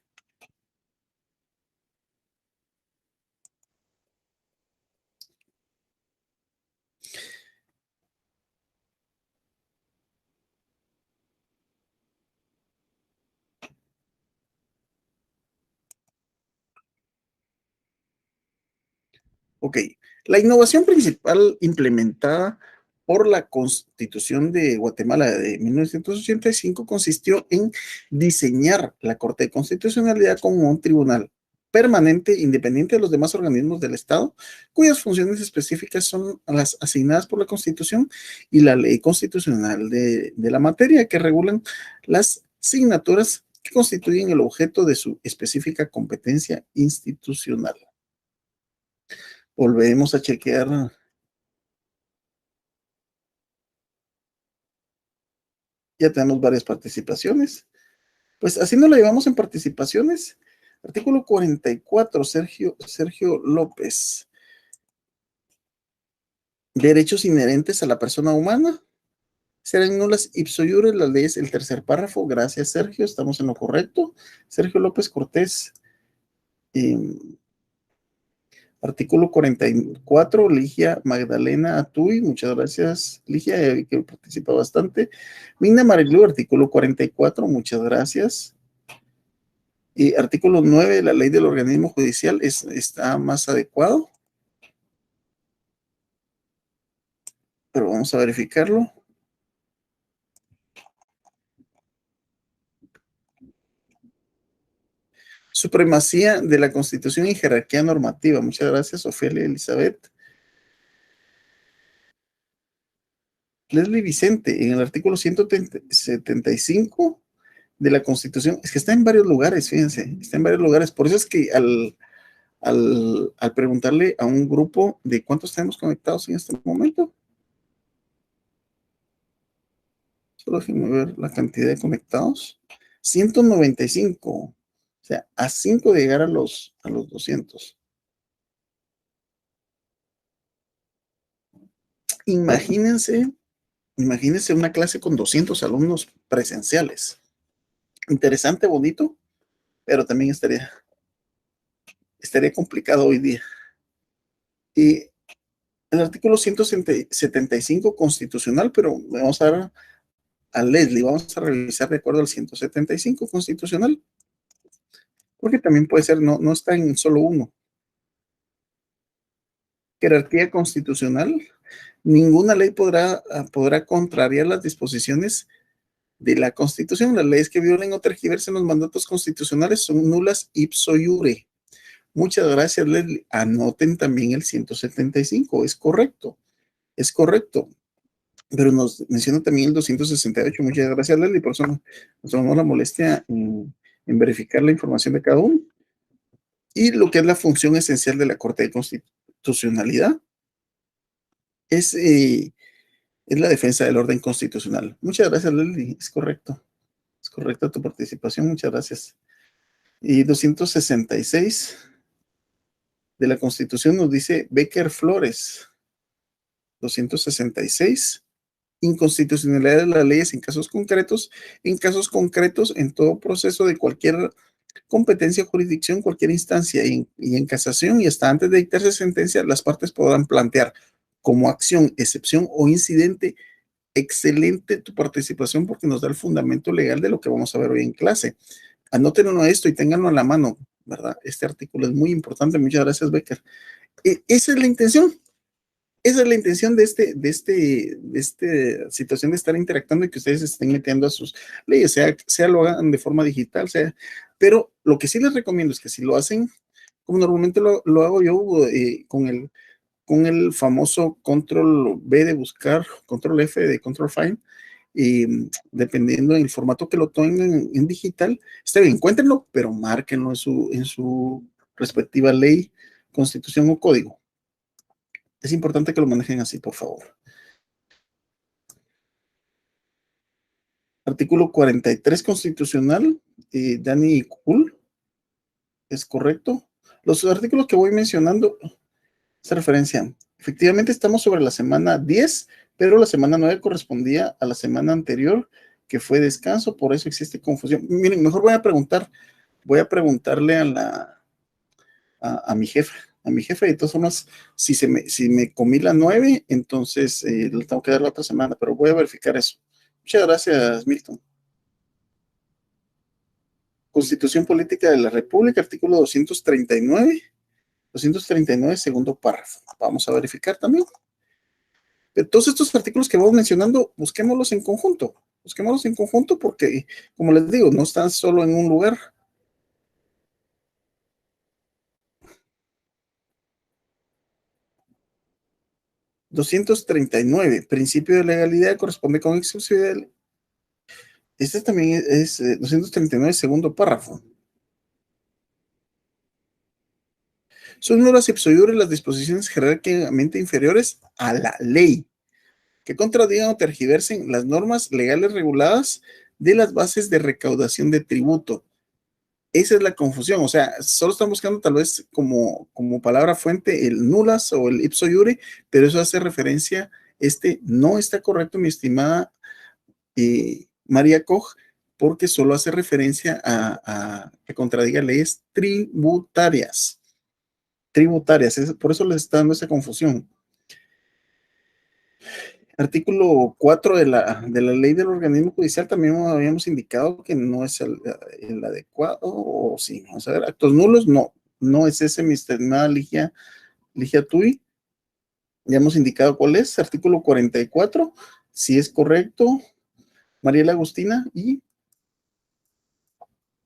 Ok, la innovación principal implementada por la Constitución de Guatemala de 1985 consistió en diseñar la Corte de Constitucionalidad como un tribunal permanente, independiente de los demás organismos del Estado, cuyas funciones específicas son las asignadas por la Constitución y la ley constitucional de la materia, que regulan las asignaturas que constituyen el objeto de su específica competencia institucional. Volvemos a chequear. Ya tenemos varias participaciones. Pues así nos la llevamos en participaciones. Artículo 44, Sergio López. Derechos inherentes a la persona humana. Serán nulas ipso iure las leyes, el tercer párrafo. Gracias, Sergio. Estamos en lo correcto. Sergio López Cortés. Eh, Artículo 44, Ligia Magdalena Atuy. Muchas gracias, Ligia, que participa bastante. Mina Marilu, artículo 44. Muchas gracias. Y artículo 9 de la ley del organismo judicial está más adecuado. Pero vamos a verificarlo. Supremacía de la Constitución y jerarquía normativa. Muchas gracias, Ofelia Elizabeth. Leslie Vicente, en el artículo 175 de la Constitución, es que está en varios lugares, fíjense, está en varios lugares. Por eso es que al preguntarle a un grupo de cuántos tenemos conectados en este momento, solo déjenme ver la cantidad de conectados, 195, o sea, a 5 de llegar a los 200. Imagínense una clase con 200 alumnos presenciales. Interesante, bonito, pero también estaría complicado hoy día. Y el artículo 175 constitucional, pero vamos a dar a Leslie, vamos a revisar de acuerdo al 175 constitucional, porque también puede ser, no está en solo uno. Jerarquía constitucional. Ninguna ley podrá contrariar las disposiciones de la Constitución. Las leyes que violen o tergiversen los mandatos constitucionales son nulas ipso iure. Muchas gracias, Leslie. Anoten también el 175. Es correcto. Pero nos menciona también el 268. Muchas gracias, Leslie. Por eso nos tomamos la molestia en verificar la información de cada uno. Y lo que es la función esencial de la Corte de Constitucionalidad es la defensa del orden constitucional. Muchas gracias, Leslie. Es correcta tu participación. Muchas gracias. Y 266 de la Constitución nos dice Becker Flores. 266. Inconstitucionalidad de las leyes en casos concretos, en todo proceso de cualquier competencia, jurisdicción, cualquier instancia y en casación y hasta antes de dictarse sentencia, las partes podrán plantear como acción, excepción o incidente. Excelente tu participación porque nos da el fundamento legal de lo que vamos a ver hoy en clase. Anótenlo esto y ténganlo a la mano, ¿verdad? Este artículo es muy importante. Muchas gracias, Becker. Esa es la intención. Esa es la intención de esta situación de estar interactuando y que ustedes estén metiendo a sus leyes, sea lo hagan de forma digital, pero lo que sí les recomiendo es que si lo hacen, como normalmente lo hago yo con el famoso control B de buscar, control F de control find, y dependiendo del formato que lo tengan en digital, está bien, cuéntenlo, pero márquenlo en su respectiva ley, constitución o código. Es importante que lo manejen así, por favor. Artículo 43 constitucional, Dani Cool, es correcto. Los artículos que voy mencionando, esta referencia, efectivamente estamos sobre la semana 10, pero la semana 9 correspondía a la semana anterior, que fue descanso, por eso existe confusión. Miren, mejor voy a preguntarle a mi jefe. De todas formas, si me comí la 9, entonces le tengo que dar la otra semana, pero voy a verificar eso. Muchas gracias, Milton. Constitución Política de la República, artículo 239, segundo párrafo. Vamos a verificar también. De todos estos artículos que vamos mencionando, busquémoslos en conjunto porque, como les digo, no están solo en un lugar. ...239... principio de legalidad corresponde con exclusividad. Este también es 239, segundo párrafo. Son nulas ipso iure las disposiciones jerárquicamente inferiores a la ley, que contradigan o tergiversen las normas legales reguladas de las bases de recaudación de tributo. Esa es la confusión, o sea, solo están buscando tal vez como palabra fuente el nulas o el ipso iure, pero eso hace referencia, no está correcto, mi estimada María Koch, porque solo hace referencia a que contradiga leyes tributarias. Por eso les está dando esa confusión. Artículo 4 de la ley del organismo judicial también habíamos indicado que no es el adecuado, o sí, vamos a ver, actos nulos, no es ese, mi estimada Ligia Tui. Ya hemos indicado cuál es, artículo 44, si es correcto, Mariela Agustina, y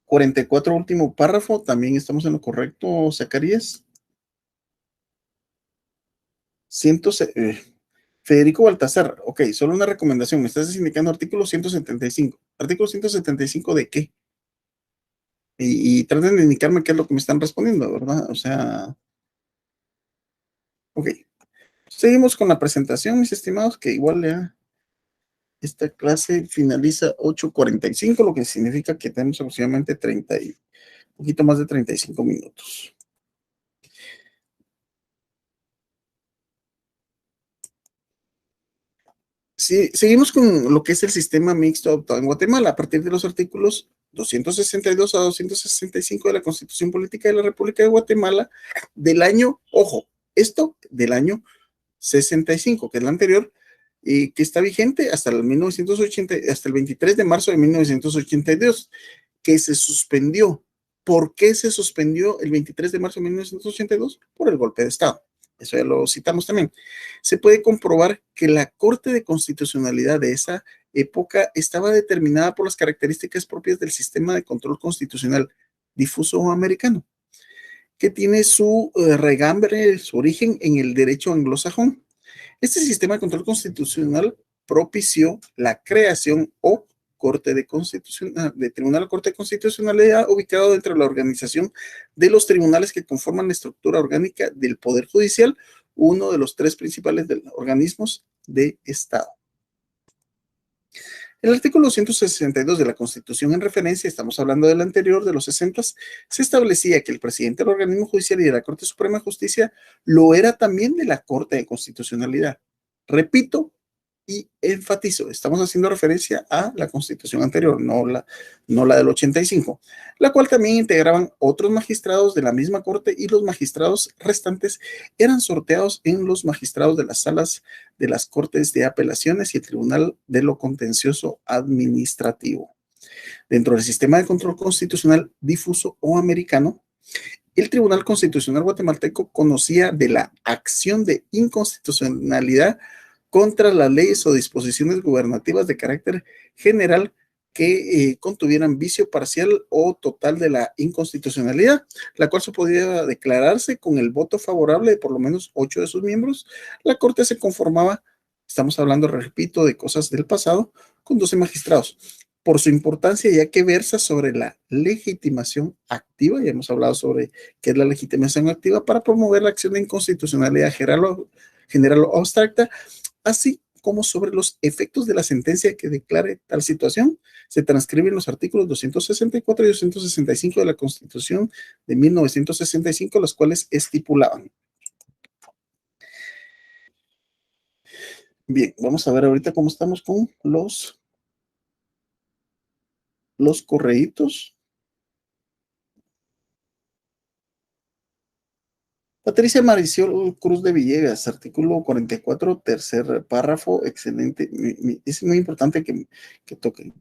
44, último párrafo, también estamos en lo correcto, Zacarías. Federico Baltasar, ok, solo una recomendación, me estás indicando artículo 175. ¿Artículo 175 de qué? Y traten de indicarme qué es lo que me están respondiendo, ¿verdad? O sea, ok. Seguimos con la presentación, mis estimados, que igual ya esta clase finaliza 8:45, lo que significa que tenemos aproximadamente un poquito más de 35 minutos. Sí, seguimos con lo que es el sistema mixto adoptado en Guatemala a partir de los artículos 262 a 265 de la Constitución Política de la República de Guatemala del año, ojo, esto del año 65, que es la anterior, y que está vigente hasta el 1980, hasta el 23 de marzo de 1982, que se suspendió. ¿Por qué se suspendió el 23 de marzo de 1982? Por el golpe de Estado. Eso ya lo citamos también. Se puede comprobar que la Corte de Constitucionalidad de esa época estaba determinada por las características propias del sistema de control constitucional difuso americano, que tiene su regambre, su origen en el derecho anglosajón. Este sistema de control constitucional propició la creación de Tribunal o Corte de Constitucionalidad ubicado dentro de la organización de los tribunales que conforman la estructura orgánica del Poder Judicial, uno de los tres principales organismos de Estado. El artículo 162 de la Constitución en referencia, estamos hablando del anterior, de los 60, se establecía que el presidente del organismo judicial y de la Corte Suprema de Justicia lo era también de la Corte de Constitucionalidad. Repito y enfatizo, estamos haciendo referencia a la Constitución anterior, no la del 85, la cual también integraban otros magistrados de la misma Corte, y los magistrados restantes eran sorteados en los magistrados de las salas de las Cortes de Apelaciones y el Tribunal de lo Contencioso Administrativo. Dentro del sistema de control constitucional difuso o americano, el Tribunal Constitucional guatemalteco conocía de la acción de inconstitucionalidad contra las leyes o disposiciones gubernativas de carácter general que contuvieran vicio parcial o total de la inconstitucionalidad, la cual se podía declararse con el voto favorable de por lo menos 8 de sus miembros. La Corte se conformaba, estamos hablando, repito, de cosas del pasado, con 12 magistrados. Por su importancia, ya que versa sobre la legitimación activa, ya hemos hablado sobre qué es la legitimación activa, para promover la acción de inconstitucionalidad general o abstracta, así como sobre los efectos de la sentencia que declare tal situación, se transcriben los artículos 264 y 265 de la Constitución de 1965, los cuales estipulaban. Bien, vamos a ver ahorita cómo estamos con los correitos. Patricia Marisol Cruz de Villegas, artículo 44, tercer párrafo, excelente. Es muy importante que toquen.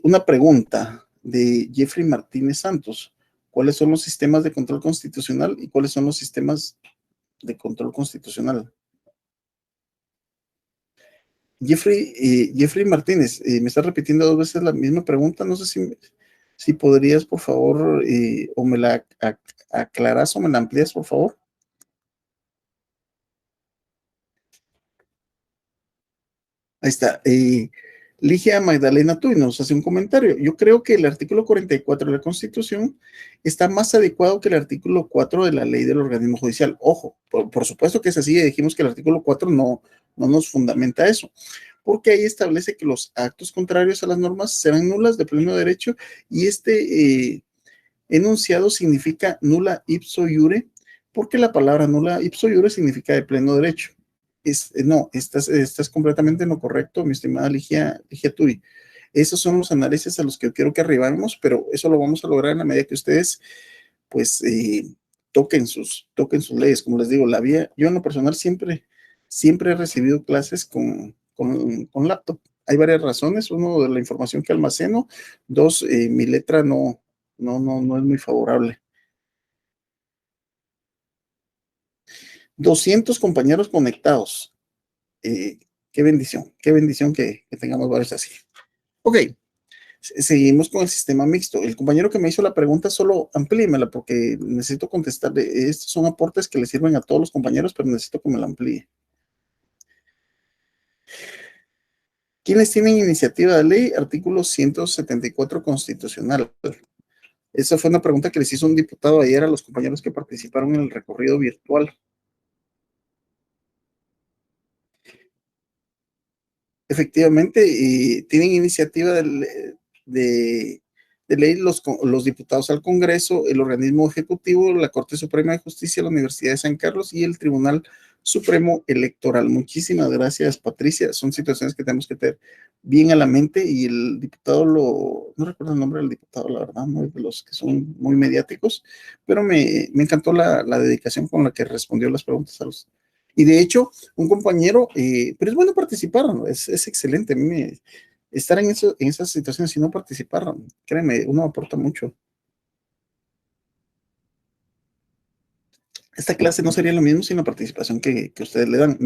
Una pregunta de Jeffrey Martínez Santos. ¿Cuáles son los sistemas de control constitucional y cuáles son los sistemas de control constitucional? Jeffrey Martínez, me está repitiendo 2 veces la misma pregunta. No sé si podrías, por favor, o me la aclaras o me la amplías, por favor. Ahí está. Ligia Magdalena Tuy nos hace un comentario. Yo creo que el artículo 44 de la Constitución está más adecuado que el artículo 4 de la ley del organismo judicial. Ojo, por supuesto que es así. Dijimos que el artículo 4 no nos fundamenta eso. porque ahí establece que los actos contrarios a las normas serán nulas de pleno derecho y enunciado significa nula ipso iure, porque la palabra nula ipso iure significa de pleno derecho. No, estás completamente en lo correcto, mi estimada Ligia Turi. Esos son los análisis a los que yo quiero que arribamos, pero eso lo vamos a lograr en la medida que ustedes, pues, toquen sus leyes. Como les digo, yo en lo personal siempre he recibido clases con laptop. Hay varias razones. Uno, de la información que almaceno. Dos, mi letra no es muy favorable. 200 compañeros conectados. Qué bendición que tengamos varios así. Ok, seguimos con el sistema mixto. El compañero que me hizo la pregunta, solo amplíemela porque necesito contestarle. Estos son aportes que le sirven a todos los compañeros, pero necesito que me la amplíe. ¿Quiénes tienen iniciativa de ley? Artículo 174 constitucional. Esa fue una pregunta que les hizo un diputado ayer a los compañeros que participaron en el recorrido virtual. Efectivamente, tienen iniciativa de ley los diputados al Congreso, el organismo ejecutivo, la Corte Suprema de Justicia, la Universidad de San Carlos y el Tribunal Supremo Electoral. Muchísimas gracias, Patricia. Son situaciones que tenemos que tener bien a la mente y el diputado no recuerdo el nombre del diputado, la verdad, no es de los que son muy mediáticos, pero me encantó la dedicación con la que respondió las preguntas a los. Y de hecho, un compañero, pero es bueno participar, ¿no? Es excelente. A mí estar en esas situaciones y no participar, créeme, uno aporta mucho. Esta clase no sería lo mismo sin la participación que ustedes le dan.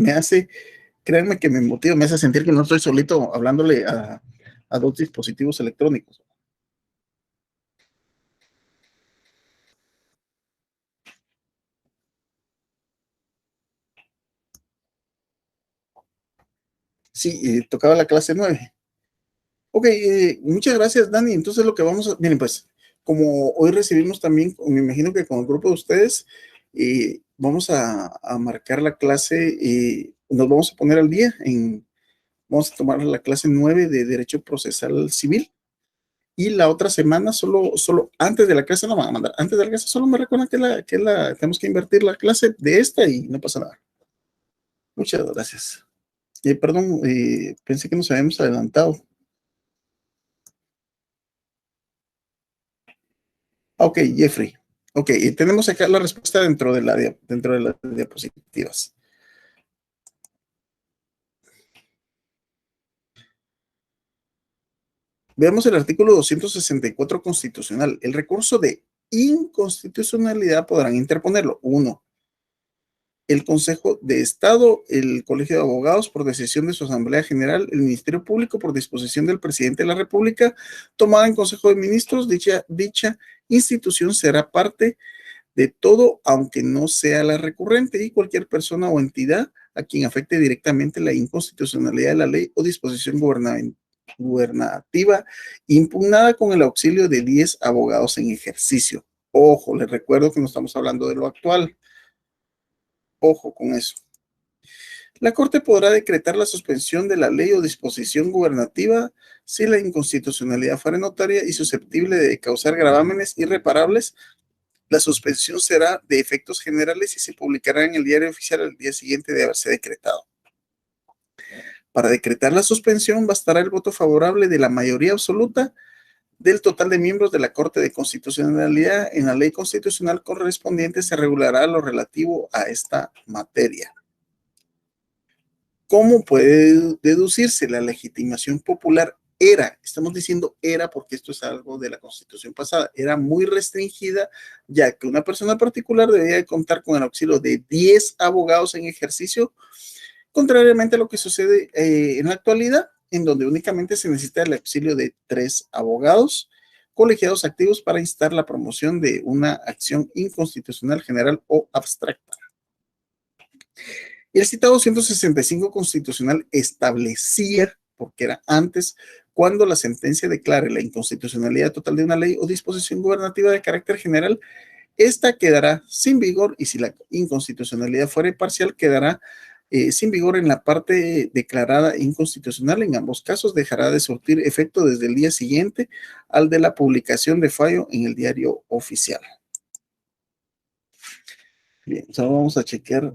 Créanme que me motiva, me hace sentir que no estoy solito hablándole a dos dispositivos electrónicos. Sí, tocaba la clase 9. Ok, muchas gracias, Dani. Entonces lo que vamos a, miren, pues, como hoy recibimos también, me imagino que con el grupo de ustedes, vamos a marcar la clase, nos vamos a poner al día vamos a tomar la clase 9 de Derecho Procesal Civil. Y la otra semana, solo antes de la clase, no me van a mandar, antes de la clase, solo me recuerdan tenemos que invertir la clase de esta y no pasa nada. Muchas gracias. Perdón, pensé que nos habíamos adelantado. Ok, Jeffrey. Ok, tenemos acá la respuesta dentro de las diapositivas. Veamos el artículo 264 constitucional. El recurso de inconstitucionalidad podrán interponerlo. 1. El Consejo de Estado, el Colegio de Abogados por decisión de su Asamblea General, el Ministerio Público por disposición del Presidente de la República, tomada en Consejo de Ministros. Dicha institución será parte de todo, aunque no sea la recurrente, y cualquier persona o entidad a quien afecte directamente la inconstitucionalidad de la ley o disposición gubernativa impugnada con el auxilio de 10 abogados en ejercicio. Ojo, les recuerdo que no estamos hablando de lo actual. Ojo con eso. La Corte podrá decretar la suspensión de la ley o disposición gubernativa si la inconstitucionalidad fuera notoria y susceptible de causar gravámenes irreparables. La suspensión será de efectos generales y se publicará en el diario oficial al día siguiente de haberse decretado. Para decretar la suspensión bastará el voto favorable de la mayoría absoluta del total de miembros de la Corte de Constitucionalidad. En la ley constitucional correspondiente se regulará lo relativo a esta materia. ¿Cómo puede deducirse? La legitimación popular estamos diciendo era porque esto es algo de la Constitución pasada, era muy restringida, ya que una persona particular debía de contar con el auxilio de 10 abogados en ejercicio, contrariamente a lo que sucede en la actualidad, en donde únicamente se necesita el auxilio de 3 abogados colegiados activos para instar la promoción de una acción inconstitucional general o abstracta. El citado 165 constitucional establecía, porque era antes, cuando la sentencia declare la inconstitucionalidad total de una ley o disposición gubernativa de carácter general, esta quedará sin vigor y si la inconstitucionalidad fuera parcial, quedará sin vigor en la parte declarada inconstitucional. En ambos casos dejará de surtir efecto desde el día siguiente al de la publicación de fallo en el diario oficial. Bien, ahora vamos a chequear.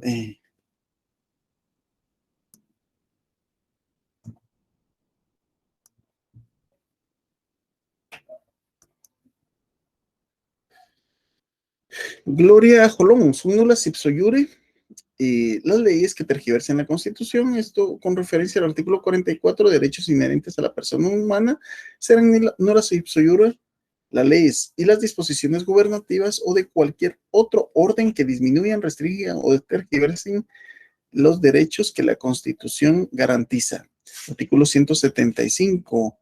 Gloria Jolón, son nulas ipso iure las leyes que tergiversen la Constitución. Esto con referencia al artículo 44, derechos inherentes a la persona humana, serán nulas ipso iure las leyes y las disposiciones gubernativas o de cualquier otro orden que disminuyan, restringan o tergiversen los derechos que la Constitución garantiza. Artículo 175.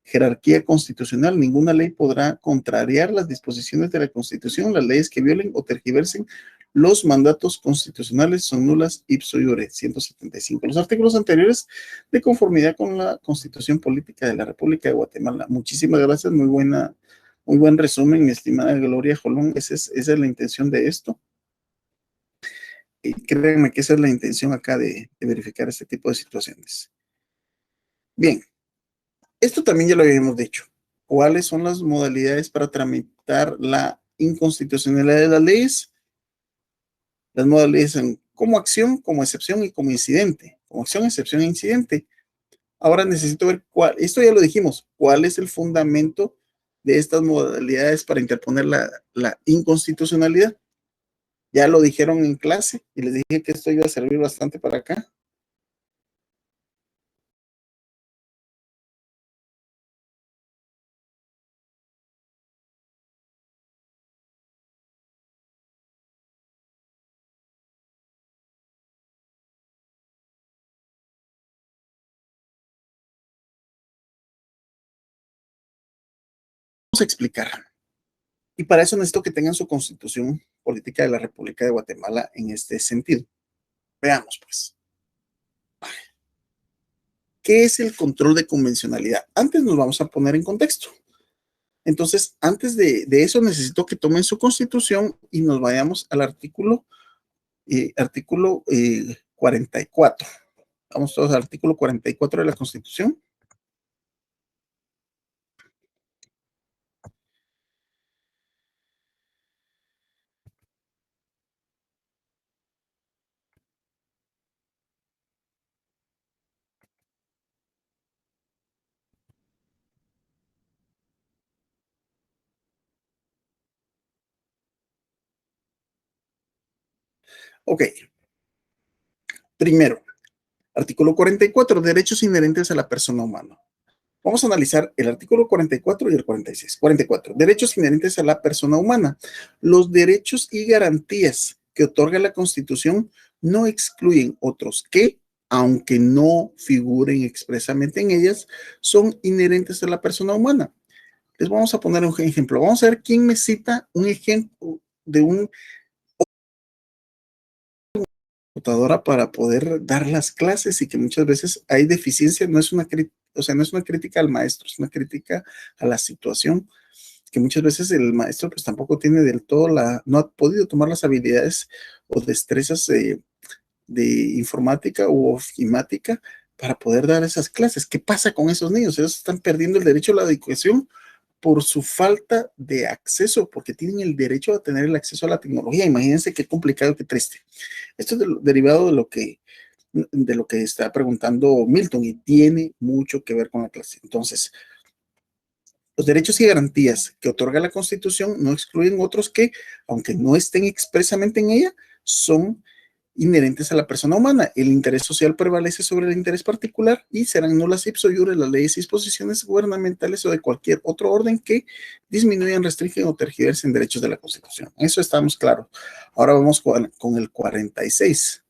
Jerarquía constitucional. Ninguna ley podrá contrariar las disposiciones de la Constitución. Las leyes que violen o tergiversen los mandatos constitucionales son nulas ipso iure. 175. Los artículos anteriores de conformidad con la Constitución Política de la República de Guatemala. Muchísimas gracias. Muy buen resumen, mi estimada Gloria Jolón. Esa es la intención de esto. Y créanme que esa es la intención acá de verificar este tipo de situaciones. Bien, esto también ya lo habíamos dicho. ¿Cuáles son las modalidades para tramitar la inconstitucionalidad de las leyes? Las modalidades son como acción, como excepción y como incidente. Como acción, excepción e incidente. Ahora necesito ver esto ya lo dijimos, cuál es el fundamento de estas modalidades para interponer la inconstitucionalidad. Ya lo dijeron en clase y les dije que esto iba a servir bastante para acá. Vamos a explicar. Y para eso necesito que tengan su constitución política de la República de Guatemala en este sentido. Veamos, pues. ¿Qué es el control de convencionalidad? Antes nos vamos a poner en contexto. Entonces, antes de eso, necesito que tomen su constitución y nos vayamos al artículo 44. Vamos todos al artículo 44 de la Constitución. Ok, primero, artículo 44, derechos inherentes a la persona humana. Vamos a analizar el artículo 44 y el 46. 44. Derechos inherentes a la persona humana. Los derechos y garantías que otorga la Constitución no excluyen otros que, aunque no figuren expresamente en ellas, son inherentes a la persona humana. Les vamos a poner un ejemplo. Vamos a ver quién me cita un ejemplo de un computadora para poder dar las clases y que muchas veces hay deficiencia. No es una no es una crítica al maestro, es una crítica a la situación, que muchas veces el maestro pues tampoco tiene del todo no ha podido tomar las habilidades o destrezas de informática u ofimática para poder dar esas clases. ¿Qué pasa con esos niños? Ellos están perdiendo el derecho a la educación por su falta de acceso, porque tienen el derecho a tener el acceso a la tecnología. Imagínense qué complicado, qué triste. Esto es derivado de lo que está preguntando Milton y tiene mucho que ver con la clase. Entonces, los derechos y garantías que otorga la Constitución no excluyen otros que, aunque no estén expresamente en ella, son inherentes a la persona humana. El interés social prevalece sobre el interés particular y serán nulas ipso iure las leyes y disposiciones gubernamentales o de cualquier otro orden que disminuyan, restringen o tergiversen derechos de la Constitución. Eso estamos claros. Ahora vamos con el 46.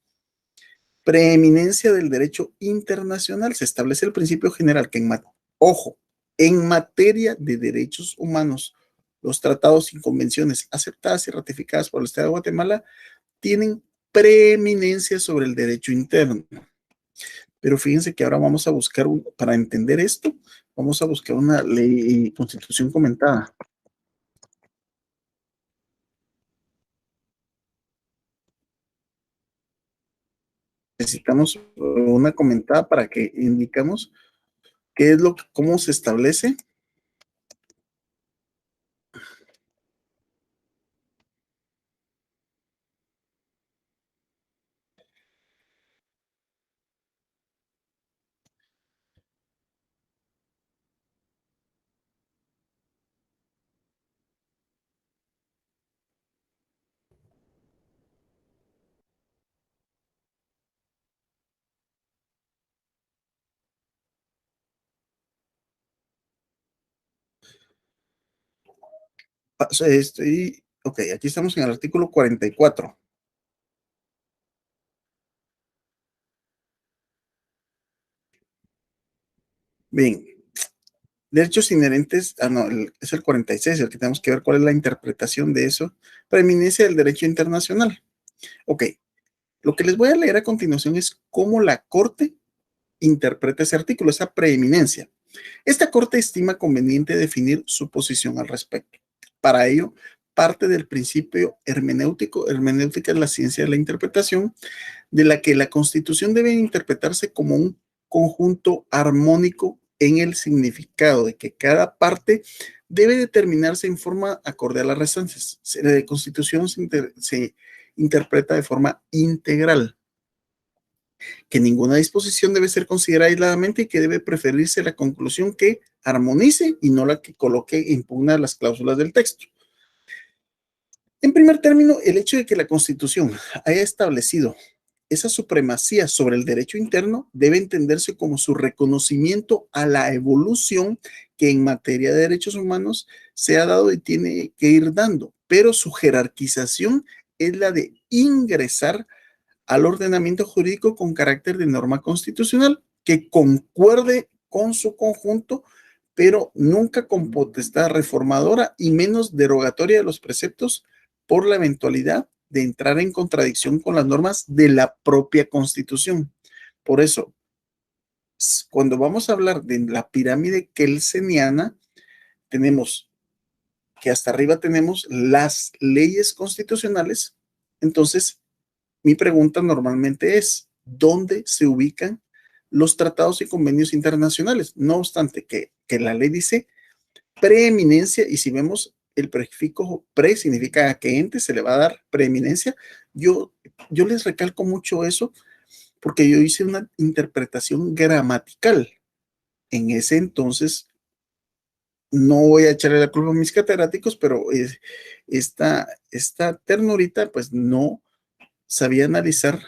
Preeminencia del derecho internacional. Se establece el principio general que en materia de derechos humanos, los tratados y convenciones aceptadas y ratificadas por el Estado de Guatemala tienen preeminencia sobre el derecho interno. Pero fíjense que ahora vamos a buscar, para entender esto, vamos a buscar una ley y constitución comentada. necesitamos una comentada para que indicamos qué es cómo se establece. Ok, aquí estamos en el artículo 44. Bien, derechos inherentes, no, es el 46, el que tenemos que ver cuál es la interpretación de eso. Preeminencia del derecho internacional. Ok, lo que les voy a leer a continuación es cómo la Corte interpreta ese artículo, esa preeminencia. Esta Corte estima conveniente definir su posición al respecto. Para ello, parte del principio hermenéutico, hermenéutica es la ciencia de la interpretación, de la que la Constitución debe interpretarse como un conjunto armónico en el significado de que cada parte debe determinarse en forma acorde a las restantes. La Constitución se interpreta de forma integral, que ninguna disposición debe ser considerada aisladamente y que debe preferirse la conclusión que armonice y no la que coloque e impugna las cláusulas del texto. En primer término, el hecho de que la Constitución haya establecido esa supremacía sobre el derecho interno debe entenderse como su reconocimiento a la evolución que en materia de derechos humanos se ha dado y tiene que ir dando, pero su jerarquización es la de ingresar al ordenamiento jurídico con carácter de norma constitucional que concuerde con su conjunto, pero nunca con potestad reformadora y menos derogatoria de los preceptos por la eventualidad de entrar en contradicción con las normas de la propia Constitución. Por eso, cuando vamos a hablar de la pirámide kelseniana, tenemos que hasta arriba tenemos las leyes constitucionales. Entonces, mi pregunta normalmente es, ¿dónde se ubican los tratados y convenios internacionales? No obstante que la ley dice preeminencia, y si vemos el prefijo pre significa que ente se le va a dar preeminencia. Yo les recalco mucho eso porque yo hice una interpretación gramatical. En ese entonces, no voy a echarle la culpa a mis catedráticos, pero esta ternurita pues no sabía analizar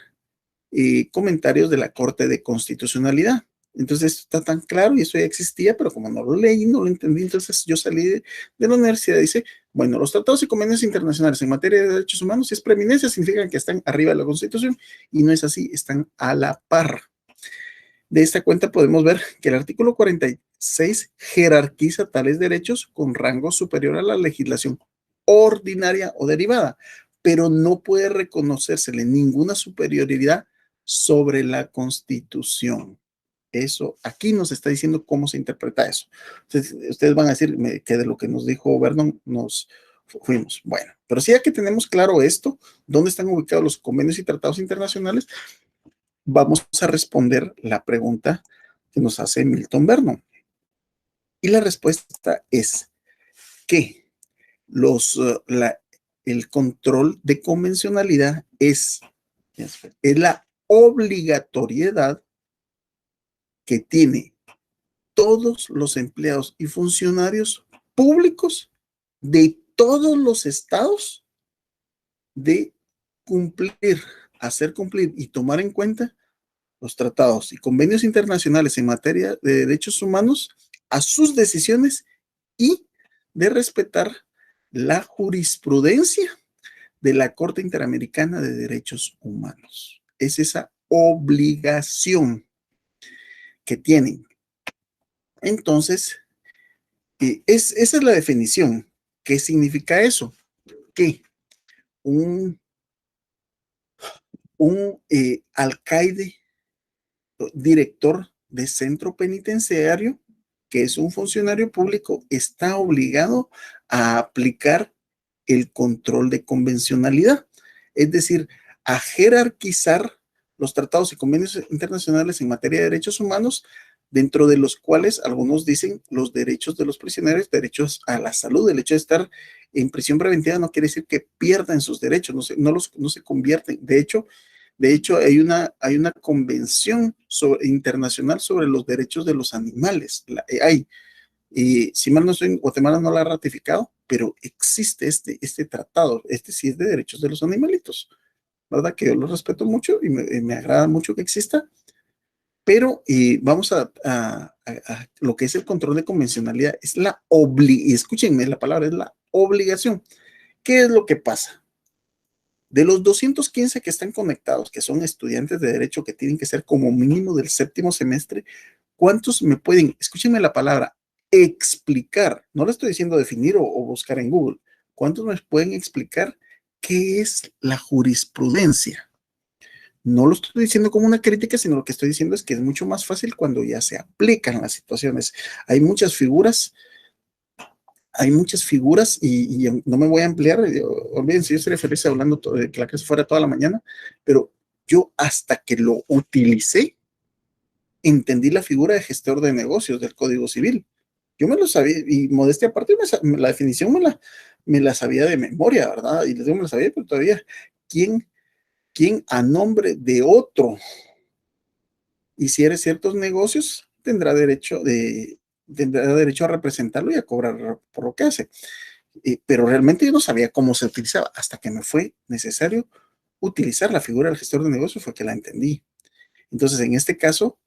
comentarios de la Corte de Constitucionalidad. Entonces esto está tan claro y eso ya existía, pero como no lo leí, no lo entendí, entonces yo salí de la universidad y dice, bueno, los tratados y convenios internacionales en materia de derechos humanos, si es preeminencia, significan que están arriba de la Constitución y no es así, están a la par. De esta cuenta podemos ver que el artículo 46 jerarquiza tales derechos con rango superior a la legislación ordinaria o derivada, pero no puede reconocérsele ninguna superioridad sobre la Constitución. Eso, aquí nos está diciendo cómo se interpreta eso. Entonces, ustedes van a decir que de lo que nos dijo Vernon nos fuimos. Bueno, pero sí ya que tenemos claro esto, dónde están ubicados los convenios y tratados internacionales, vamos a responder la pregunta que nos hace Milton Vernon. Y la respuesta es que el control de convencionalidad es la obligatoriedad que tiene todos los empleados y funcionarios públicos de todos los estados de cumplir, hacer cumplir y tomar en cuenta los tratados y convenios internacionales en materia de derechos humanos a sus decisiones y de respetar la jurisprudencia de la Corte Interamericana de Derechos Humanos. Es esa obligación que tienen. Entonces, esa es la definición. ¿Qué significa eso? Que un alcaide, director de centro penitenciario, que es un funcionario público, está obligado a aplicar el control de convencionalidad, es decir, a jerarquizar los tratados y convenios internacionales en materia de derechos humanos, dentro de los cuales algunos dicen los derechos de los prisioneros, derechos a la salud. El hecho de estar en prisión preventiva no quiere decir que pierdan sus derechos, no se convierten. De hecho hay una convención internacional sobre los derechos de los animales. Si mal no estoy, Guatemala no la ha ratificado, pero existe este tratado. Este sí es de derechos de los animalitos, ¿verdad? Que yo lo respeto mucho y me agrada mucho que exista. Pero vamos a lo que es el control de convencionalidad. Es escúchenme la palabra, es la obligación. ¿Qué es lo que pasa? De los 215 que están conectados, que son estudiantes de derecho que tienen que ser como mínimo del séptimo semestre, ¿cuántos me pueden, escúchenme la palabra, explicar? No le estoy diciendo definir o buscar en Google. ¿Cuántos me pueden explicar qué es la jurisprudencia? No lo estoy diciendo como una crítica, sino lo que estoy diciendo es que es mucho más fácil cuando ya se aplican las situaciones. Hay muchas figuras y no me voy a ampliar. Olvídense, yo sería feliz hablando de que la clase fuera toda la mañana, pero yo hasta que lo utilicé, entendí la figura de gestor de negocios del Código Civil. Yo me lo sabía, y modestia aparte, la definición me la sabía de memoria, ¿verdad? Y les digo, me la sabía, pero todavía, ¿quién a nombre de otro hiciere ciertos negocios tendrá derecho a representarlo y a cobrar por lo que hace? Pero realmente yo no sabía cómo se utilizaba hasta que me fue necesario utilizar la figura del gestor de negocios, fue que la entendí. Entonces, en este caso,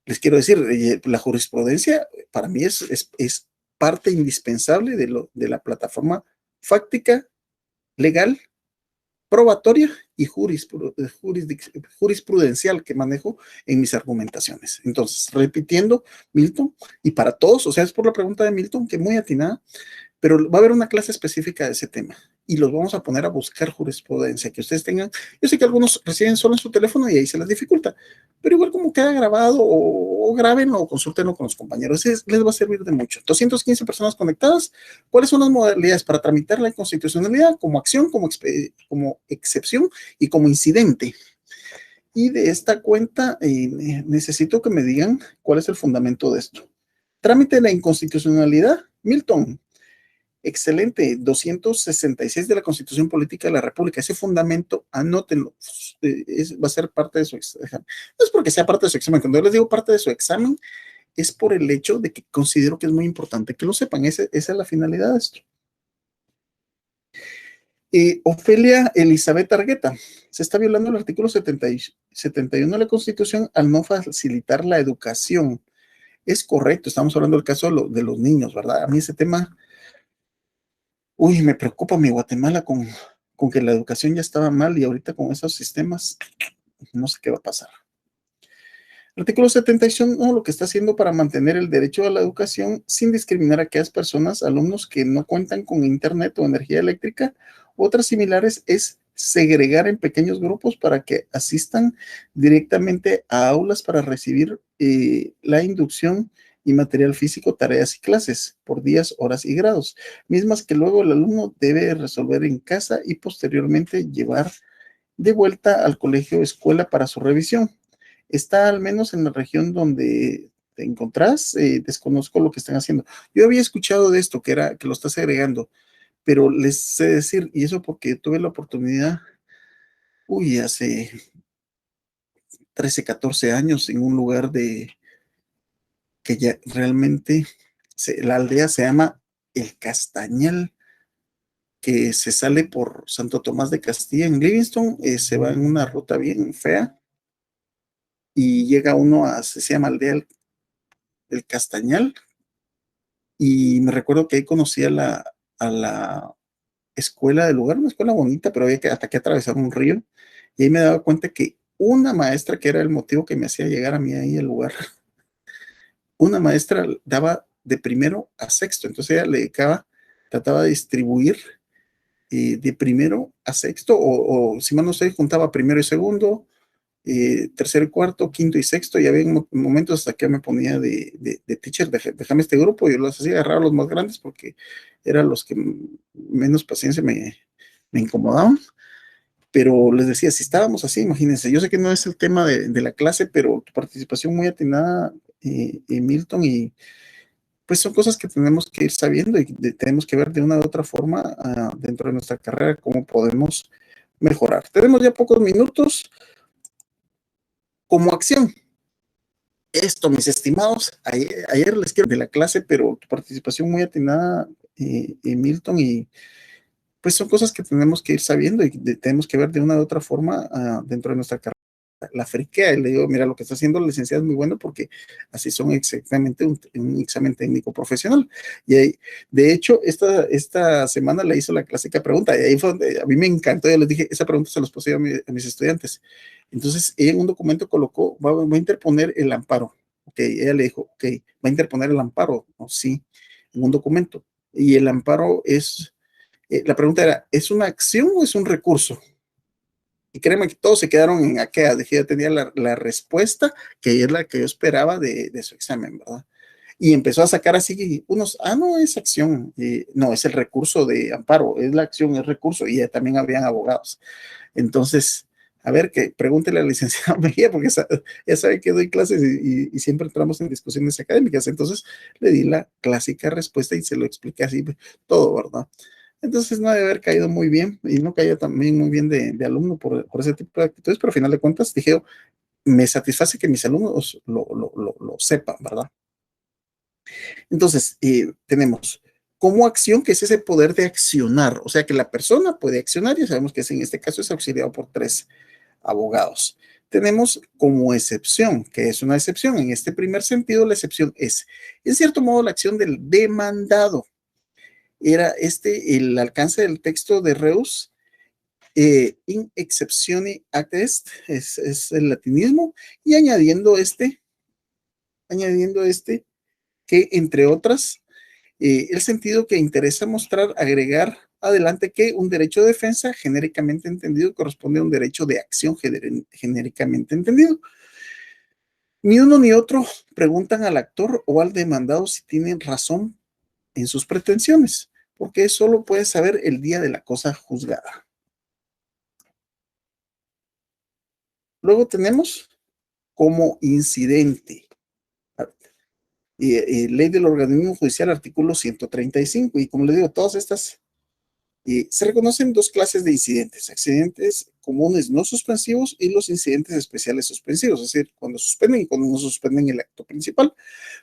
les quiero decir, la jurisprudencia para mí es parte indispensable de la plataforma fáctica, legal, probatoria y jurisprudencial que manejo en mis argumentaciones. Entonces, repitiendo, Milton, y para todos, o sea, es por la pregunta de Milton, que muy atinada, pero va a haber una clase específica de ese tema y los vamos a poner a buscar jurisprudencia, que ustedes tengan. Yo sé que algunos reciben solo en su teléfono y ahí se les dificulta, pero igual como queda grabado o grábenlo o consúltenlo con los compañeros, les va a servir de mucho. 215 personas conectadas. ¿Cuáles son las modalidades para tramitar la inconstitucionalidad? Como acción, como excepción y como incidente. Y de esta cuenta necesito que me digan cuál es el fundamento de esto. Trámite de la inconstitucionalidad, Milton. Excelente, 266 de la Constitución Política de la República. Ese fundamento, anótenlo, va a ser parte de su examen. No es porque sea parte de su examen, cuando yo les digo parte de su examen, es por el hecho de que considero que es muy importante que lo sepan. Esa es la finalidad de esto. Ofelia Elizabeth Argueta, se está violando el artículo 71 de la Constitución al no facilitar la educación. Es correcto, estamos hablando del caso de los niños, ¿verdad? A mí ese tema... Uy, me preocupa mi Guatemala con que la educación ya estaba mal y ahorita con esos sistemas no sé qué va a pasar. Artículo 76, no, lo que está haciendo para mantener el derecho a la educación sin discriminar a aquellas personas, alumnos que no cuentan con internet o energía eléctrica u otras similares, es segregar en pequeños grupos para que asistan directamente a aulas para recibir la inducción y material físico, tareas y clases por días, horas y grados, mismas que luego el alumno debe resolver en casa y posteriormente llevar de vuelta al colegio o escuela para su revisión. Está al menos en la región donde te encontrás, desconozco lo que están haciendo. Yo había escuchado de esto, que lo estás agregando, pero les sé decir, y eso porque tuve la oportunidad, hace 13, 14 años en un lugar que ya realmente, la aldea se llama El Castañal, que se sale por Santo Tomás de Castilla en Livingston, se va en una ruta bien fea y llega uno se llama Aldea El Castañal, y me recuerdo que ahí conocí a la escuela del lugar, una escuela bonita, pero había hasta que atravesar un río, y ahí me daba cuenta que una maestra, que era el motivo que me hacía llegar a mí ahí al lugar, una maestra daba de primero a sexto, entonces ella le dedicaba, trataba de distribuir de primero a sexto, o si mal no sé, juntaba primero y segundo, tercero y cuarto, quinto y sexto, y había momentos hasta que me ponía de teacher, déjame este grupo, yo los hacía agarrar a los más grandes porque eran los que menos paciencia me incomodaban, Pero les decía, si estábamos así, imagínense, yo sé que no es el tema de la clase, pero tu participación muy atinada, Milton, y pues son cosas que tenemos que ir sabiendo y tenemos que ver de una u otra forma dentro de nuestra carrera cómo podemos mejorar. Tenemos ya pocos minutos como acción. Esto, mis estimados, ayer les quiero de la clase, pero tu participación muy atinada, Milton, y pues son cosas que tenemos que ir sabiendo y tenemos que ver de una u otra forma dentro de nuestra carrera. La friquea y le digo, mira, lo que está haciendo la licenciada es muy bueno porque así son exactamente un examen técnico profesional. Y ahí, de hecho, esta semana le hizo la clásica pregunta y ahí fue donde a mí me encantó. Yo les dije, esa pregunta se los puse a mis estudiantes. Entonces, ella en un documento colocó, va a interponer el amparo. Ok, ella le dijo, ok, va a interponer el amparo. No, sí, en un documento. Y el amparo es, la pregunta era, ¿es una acción o es un recurso? Y créeme que todos se quedaron en aquella, dije, ya tenía la respuesta, que es la que yo esperaba de su examen, ¿verdad? Y empezó a sacar así unos, no, es acción, no, es el recurso de amparo, es la acción, es recurso, y ya también habían abogados. Entonces, a ver, que pregúntele a la licenciada Mejía, porque ya sabe que doy clases y siempre entramos en discusiones académicas. Entonces, le di la clásica respuesta y se lo expliqué así todo, ¿verdad? Entonces no debe haber caído muy bien y no caía también muy bien de alumno por ese tipo de actitudes, pero al final de cuentas dije, me satisface que mis alumnos lo sepan, ¿verdad? Entonces, tenemos como acción, que es ese poder de accionar, o sea que la persona puede accionar y sabemos que en este caso es auxiliado por tres abogados. Tenemos como excepción, que es una excepción. En este primer sentido, la excepción es, en cierto modo, la acción del demandado. Era el alcance del texto de Reus, in exceptione ad est, es el latinismo, y añadiendo que entre otras, el sentido que interesa mostrar, agregar adelante que un derecho de defensa genéricamente entendido corresponde a un derecho de acción genéricamente entendido. Ni uno ni otro preguntan al actor o al demandado si tienen razón en sus pretensiones, porque solo puede saber el día de la cosa juzgada. Luego tenemos como incidente. Ley del organismo judicial, artículo 135. Y como les digo, todas estas se reconocen dos clases de incidentes: accidentes comunes no suspensivos y los incidentes especiales suspensivos, es decir, cuando suspenden y cuando no suspenden el acto principal,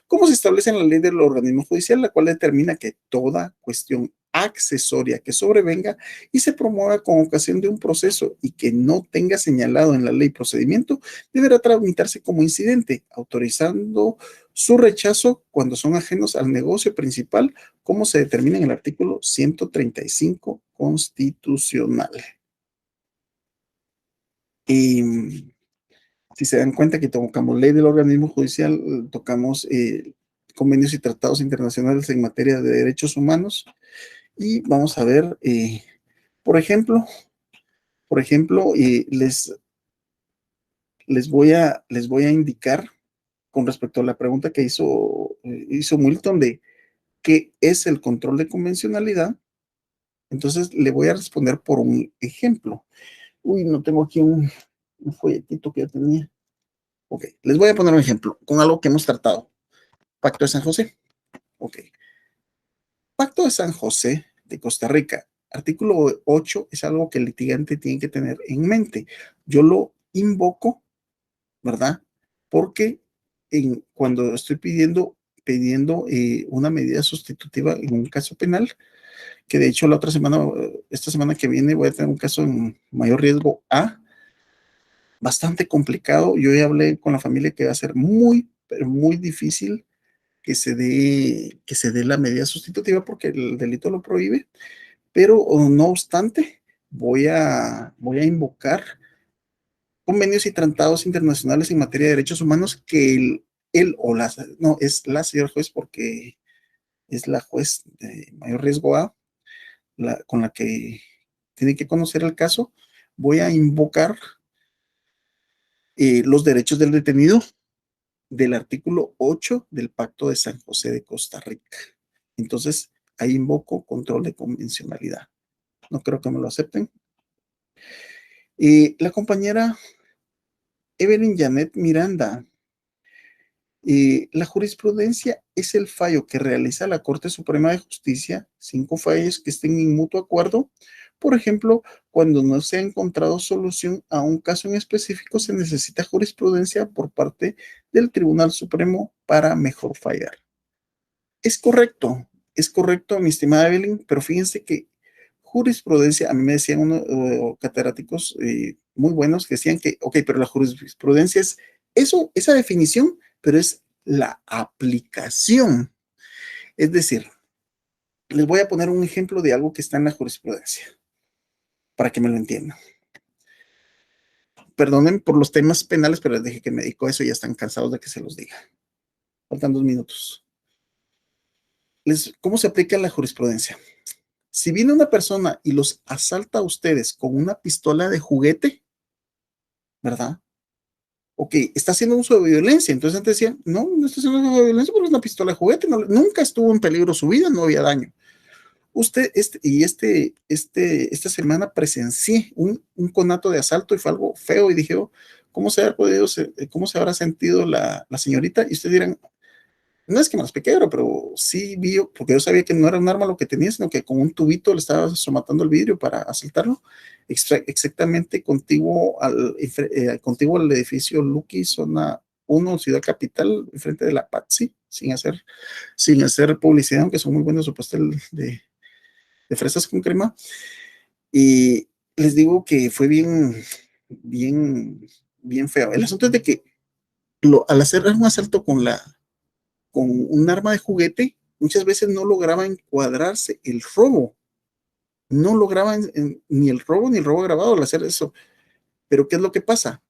como se establece en la ley del organismo judicial, la cual determina que toda cuestión accesoria que sobrevenga y se promueva con ocasión de un proceso y que no tenga señalado en la ley procedimiento, deberá tramitarse como incidente, autorizando su rechazo cuando son ajenos al negocio principal, como se determina en el artículo 135 constitucional. Y si se dan cuenta que tocamos ley del organismo judicial, tocamos convenios y tratados internacionales en materia de derechos humanos, y vamos a ver, por ejemplo, les voy a indicar con respecto a la pregunta que hizo Milton de qué es el control de convencionalidad. Entonces le voy a responder por un ejemplo. Uy, no tengo aquí un folletito que yo tenía. Ok, les voy a poner un ejemplo con algo que hemos tratado. Pacto de San José. Ok. Pacto de San José de Costa Rica. Artículo 8 es algo que el litigante tiene que tener en mente. Yo lo invoco, ¿verdad? Porque cuando estoy pidiendo una medida sustitutiva en un caso penal, que de hecho la otra semana, esta semana que viene, voy a tener un caso en mayor riesgo A, bastante complicado. Yo ya hablé con la familia que va a ser muy, pero muy difícil que se dé la medida sustitutiva porque el delito lo prohíbe, pero no obstante, voy a invocar convenios y tratados internacionales en materia de derechos humanos que él o la, no, es la señora juez porque es la juez de mayor riesgo A, con la que tiene que conocer el caso. Voy a invocar los derechos del detenido del artículo 8 del Pacto de San José de Costa Rica. Entonces, ahí invoco control de convencionalidad. No creo que me lo acepten. La compañera Evelyn Janet Miranda. La jurisprudencia es el fallo que realiza la Corte Suprema de Justicia, 5 fallos que estén en mutuo acuerdo. Por ejemplo, cuando no se ha encontrado solución a un caso en específico, se necesita jurisprudencia por parte del Tribunal Supremo para mejor fallar. Es correcto, mi estimada Evelyn, pero fíjense que jurisprudencia, a mí me decían unos catedráticos muy buenos que decían que, ok, pero la jurisprudencia es eso, esa definición, pero es la aplicación. Es decir, les voy a poner un ejemplo de algo que está en la jurisprudencia, para que me lo entiendan. Perdonen por los temas penales, pero les dije que me dedico a eso y ya están cansados de que se los diga. Faltan 2 minutos. ¿Cómo se aplica la jurisprudencia? Si viene una persona y los asalta a ustedes con una pistola de juguete, ¿verdad? Ok, está haciendo uso de violencia. Entonces antes decían, no, no está haciendo uso de violencia porque es una pistola de juguete. No, nunca estuvo en peligro su vida, no había daño. Usted, esta semana presencié un conato de asalto y fue algo feo y dije, oh, ¿cómo se habrá sentido la señorita? Y ustedes dirán, no es que me las piqué, pero sí vi, porque yo sabía que no era un arma lo que tenía, sino que con un tubito le estaba somatando el vidrio para asaltarlo, exactamente contiguo al edificio Lucky, zona 1, Ciudad Capital, enfrente de la Patsy, sin hacer publicidad, aunque son muy buenos su pastel de fresas con crema. Y les digo que fue bien feo. El asunto es de que al hacer un asalto con un arma de juguete, muchas veces no lograba encuadrarse el robo. No lograban ni el robo grabado al hacer eso. Pero ¿qué es lo que pasa?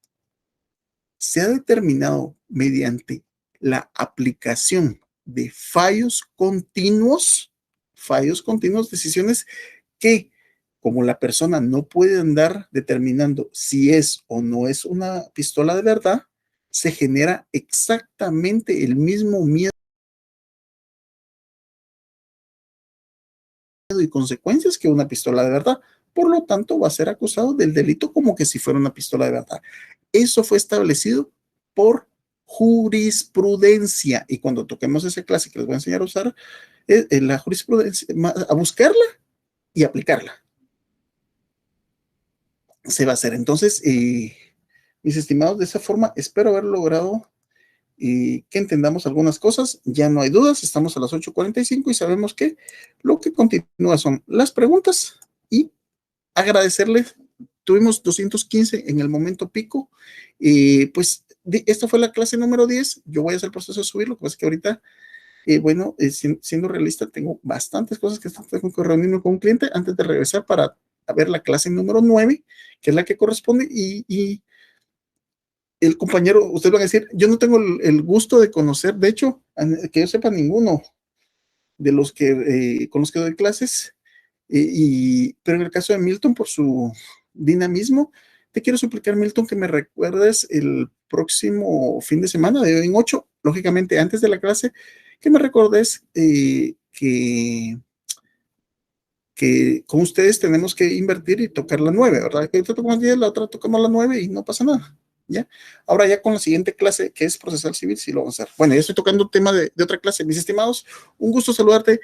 Se ha determinado mediante la aplicación de fallos continuos, decisiones que, como la persona no puede andar determinando si es o no es una pistola de verdad, se genera exactamente el mismo miedo y consecuencias que una pistola de verdad. Por lo tanto, va a ser acusado del delito como que si fuera una pistola de verdad. Eso fue establecido por jurisprudencia. Y cuando toquemos esa clase que les voy a enseñar a usar, la jurisprudencia, a buscarla y aplicarla. Se va a hacer. Entonces, mis estimados, de esa forma, espero haber logrado que entendamos algunas cosas. Ya no hay dudas, estamos a las 8:45 y sabemos que lo que continúa son las preguntas y agradecerles. Tuvimos 215 en el momento pico. Pues esta fue la clase número 10. Yo voy a hacer el proceso de subirlo, lo que pasa es que ahorita, bueno, siendo realista, tengo bastantes cosas que tengo que reunirme con un cliente antes de regresar para ver la clase número 9, que es la que corresponde. Y el compañero, ustedes van a decir, yo no tengo el gusto de conocer, de hecho, que yo sepa, ninguno de los que con los que doy clases, pero en el caso de Milton, por su dinamismo, te quiero suplicar, Milton, que me recuerdes el próximo fin de semana, de hoy en 8, lógicamente antes de la clase, que me recordes que con ustedes tenemos que invertir y tocar la 9, ¿verdad? Que ahorita tocamos 10, la otra tocamos la 9 y no pasa nada. ¿Ya? Ahora ya con la siguiente clase, que es procesal civil, sí lo vamos a hacer. Bueno, ya estoy tocando un tema de otra clase. Mis estimados, un gusto saludarte.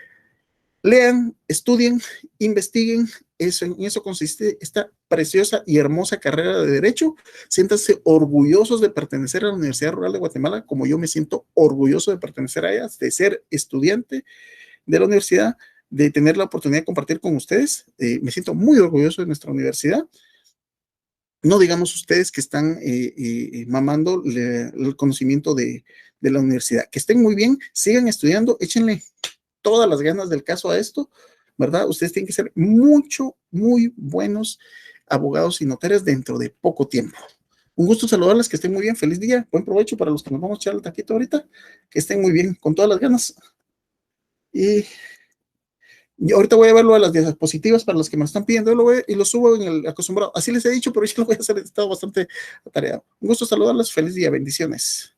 Lean, estudien, investiguen. En eso consiste esta preciosa y hermosa carrera de Derecho. Siéntanse orgullosos de pertenecer a la Universidad Rural de Guatemala, como yo me siento orgulloso de pertenecer a ella, de ser estudiante de la universidad, de tener la oportunidad de compartir con ustedes. Me siento muy orgulloso de nuestra universidad. No digamos ustedes que están mamando el conocimiento de la universidad. Que estén muy bien, sigan estudiando, échenle todas las ganas del caso a esto, ¿verdad? Ustedes tienen que ser muy buenos abogados y notarios dentro de poco tiempo. Un gusto saludarles, que estén muy bien, feliz día, buen provecho para los que nos vamos a echar el taquito ahorita, que estén muy bien, con todas las ganas. Y ahorita voy a ver lo de las diapositivas para los que me están pidiendo, y lo subo en el acostumbrado. Así les he dicho, pero ya lo voy a hacer, he estado bastante atareado. Un gusto saludarles, feliz día, bendiciones.